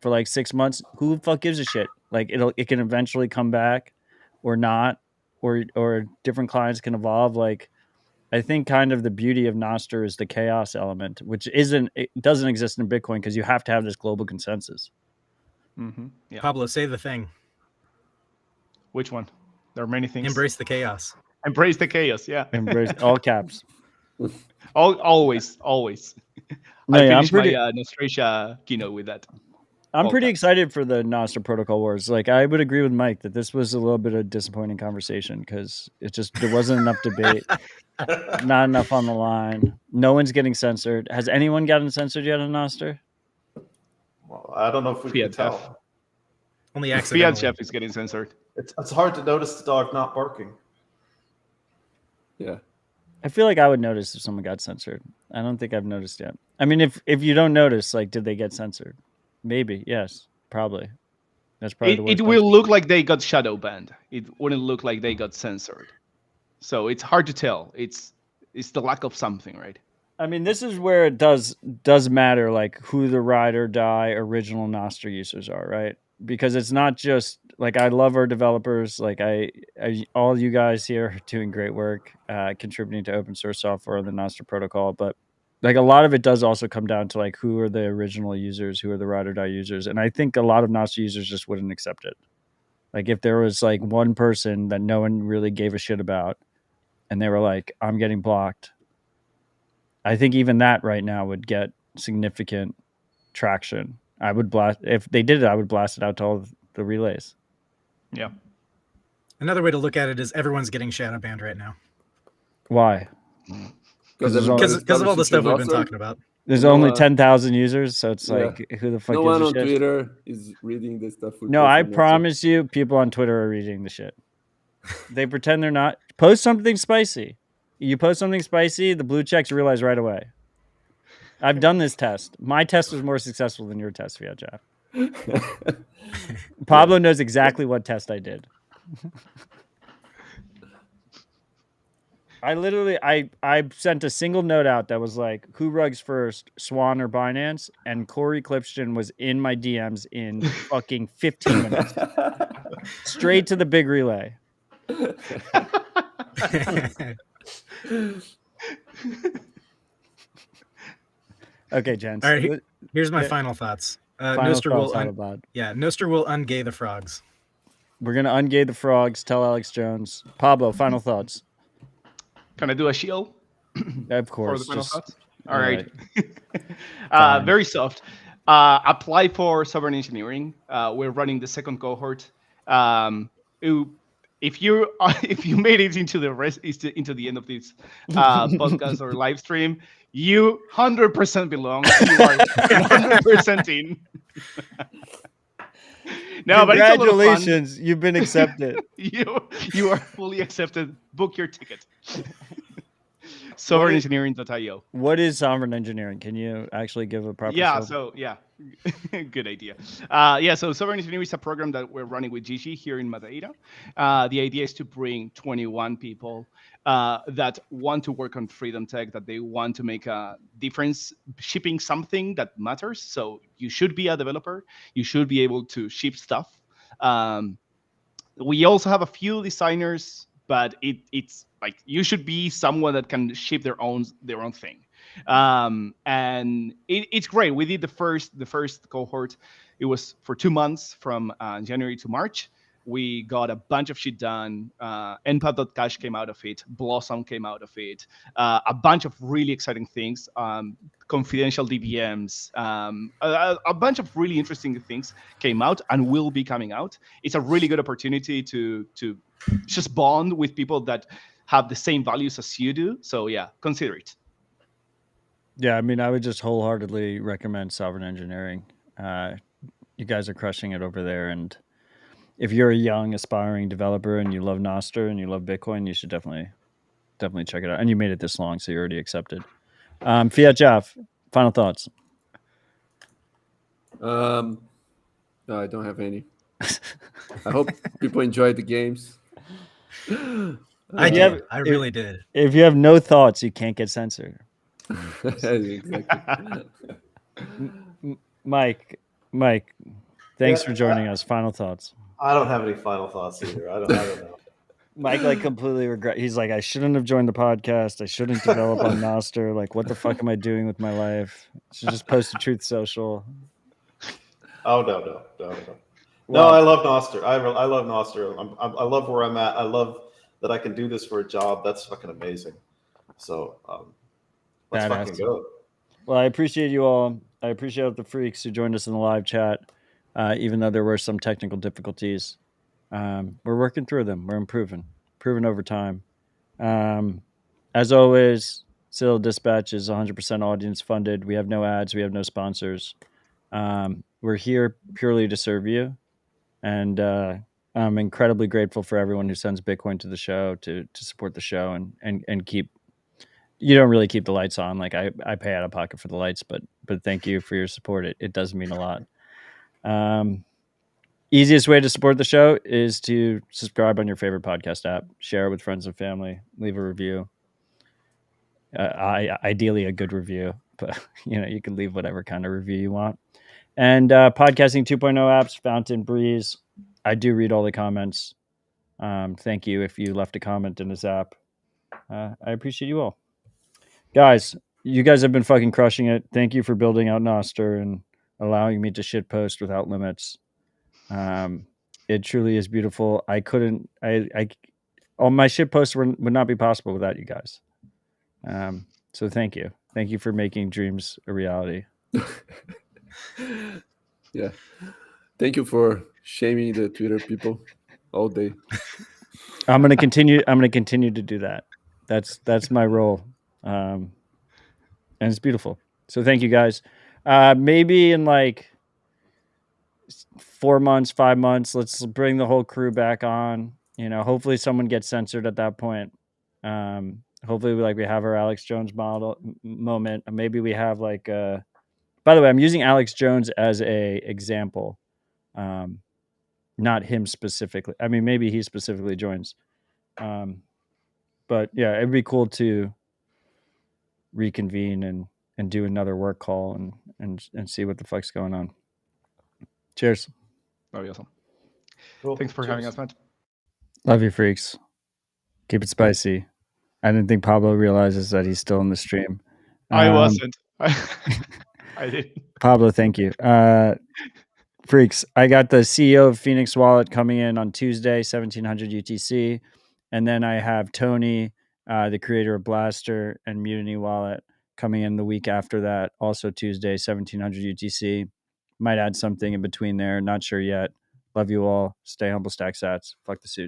for like 6 months, who the fuck gives a shit? Like it can eventually come back or not, or different clients can evolve. Like I think kind of the beauty of Nostr is the chaos element, which doesn't exist in Bitcoin because you have to have this global consensus. Mm-hmm. Yeah. Pablo, say the thing. Which one? There are many things. Embrace the chaos. Embrace the chaos. Yeah. Embrace all caps. Always. No, I finished my Nostratia keynote with that. I'm pretty excited for the Nostr protocol wars. Like I would agree with Mike that this was a little bit of a disappointing conversation because there wasn't enough debate, not enough on the line. No one's getting censored. Has anyone gotten censored yet on Nostr? Well, I don't know if we can tell. Only accidentally. Fiatjaf is getting censored. It's hard to notice the dog not barking. Yeah. I feel like I would notice if someone got censored. I don't think I've noticed yet. I mean, if you don't notice, like, did they get censored? Maybe, yes, probably. That's probably it will look like they got shadow banned. It wouldn't look like they got censored. So it's hard to tell. It's the lack of something, right? I mean, this is where it does matter, like who the ride or die original Nostr users are, right? Because it's not just like, I love our developers. Like I all you guys here are doing great work, contributing to open source software on the Nostr protocol. But like a lot of it does also come down to like who are the original users, who are the ride or die users, and I think a lot of Nostr users just wouldn't accept it. Like if there was like one person that no one really gave a shit about, and they were like, "I'm getting blocked." I think even that right now would get significant traction. I would blast, if they did it, I would blast it out to all the relays. Yeah. Another way to look at it is everyone's getting shadow banned right now Why? Because because of all the stuff we've been talking about. There's No, only 10,000 users, so it's yeah. like, who the fuck No gives one a on shit? Twitter is reading this stuff. No, I promise you, people on Twitter are reading the shit. They pretend they're not. Post something spicy. You post something spicy, the blue checks realize right away. I've done this test. My test was more successful than your test, Fiatjaf. Pablo knows exactly what test I did. I literally, I sent a single note out that was like, who rugs first, Swan or Binance? And Corey Clipston was in my DMs in fucking 15 minutes. Straight to the big relay. Okay, gents. All right, here's my final thoughts. Nostr will Nostr will ungay the frogs. We're gonna ungay the frogs. Tell Alex Jones. Pablo, final thoughts. Can I do a shield? Of course. For the final thoughts? All right. Very soft. Apply for sovereign engineering. We're running the second cohort. If you made it into the end of this podcast or live stream, you 100% belong. You are 100% in. No, congratulations, you've been accepted. you are fully accepted. Book your ticket. Sovereignengineering.io. What is sovereign engineering? Can you actually give a proper? Good idea. So sovereign engineering is a program that we're running with Gigi here in Madeira. The idea is to bring 21 people that want to work on freedom tech, that they want to make a difference shipping something that matters. So you should be a developer. You should be able to ship stuff. We also have a few designers, but it's like you should be someone that can ship their own thing. And it's great. We did the first cohort. It was for 2 months from January to March. We got a bunch of shit done. npath.cash came out of it. Blossom came out of it. A bunch of really exciting things. Confidential DVMs. A bunch of really interesting things came out and will be coming out. It's a really good opportunity to just bond with people that have the same values as you do. So yeah, consider it. Yeah, I mean, I would just wholeheartedly recommend Sovereign Engineering. You guys are crushing it over there, and if you're a young aspiring developer and you love Nostr and you love Bitcoin, you should definitely check it out. And you made it this long, so you're already accepted. Fiatjaf, final thoughts. No, I don't have any. I hope people enjoyed the games. I did. I really did. If you have no thoughts, you can't get censored. Exactly. Mike, thanks for joining us. Final thoughts. I don't have any final thoughts either. I don't know. Mike completely regret. He's like, I shouldn't have joined the podcast. I shouldn't develop on Nostr. Like, what the fuck am I doing with my life? I should just post to Truth Social. Oh no. No, I love Nostr. I love Nostr. I love where I'm at. I love that I can do this for a job. That's fucking amazing. So let's fucking go. Well, I appreciate you all. I appreciate the freaks who joined us in the live chat, even though there were some technical difficulties. We're working through them. We're improving over time. As always, Citadel Dispatch is 100% audience funded. We have no ads. We have no sponsors. We're here purely to serve you. And I'm incredibly grateful for everyone who sends Bitcoin to the show to support the show and keep. You don't really keep the lights on. Like I pay out of pocket for the lights, but thank you for your support. It does mean a lot. Easiest way to support the show is to subscribe on your favorite podcast app, share it with friends and family, leave a review. Ideally a good review, but you can leave whatever kind of review you want. And podcasting 2.0 apps, Fountain, Breeze. I do read all the comments. Thank you if you left a comment in this app. I appreciate you all. Guys, you guys have been fucking crushing it. Thank you for building out Nostr and allowing me to shitpost without limits. It truly is beautiful. All my shitposts would not be possible without you guys. So thank you. Thank you for making dreams a reality. Yeah. Thank you for shaming the Twitter people all day. I'm gonna continue to do that. That's my role. And it's beautiful. So thank you guys. Maybe in like 4 months, 5 months, let's bring the whole crew back on. Hopefully someone gets censored at that point. Hopefully we have our Alex Jones moment. Maybe we have by the way, I'm using Alex Jones as a example. Not him specifically. I mean, maybe he specifically joins. But yeah, it'd be cool to reconvene and do another work call and see what the fuck's going on. Cheers. That'd be awesome. Cool. Thanks for having us, Matt. Love you, freaks. Keep it spicy. I didn't think Pablo realizes that he's still in the stream. I wasn't. I didn't. Pablo, thank you. Freaks, I got the CEO of Phoenix Wallet coming in on Tuesday, 1700 UTC. And then I have Tony, the creator of Blaster and Mutiny Wallet, coming in the week after that, also Tuesday, 1700 UTC. Might add something in between there. Not sure yet. Love you all. Stay humble, stack sats. Fuck the suits.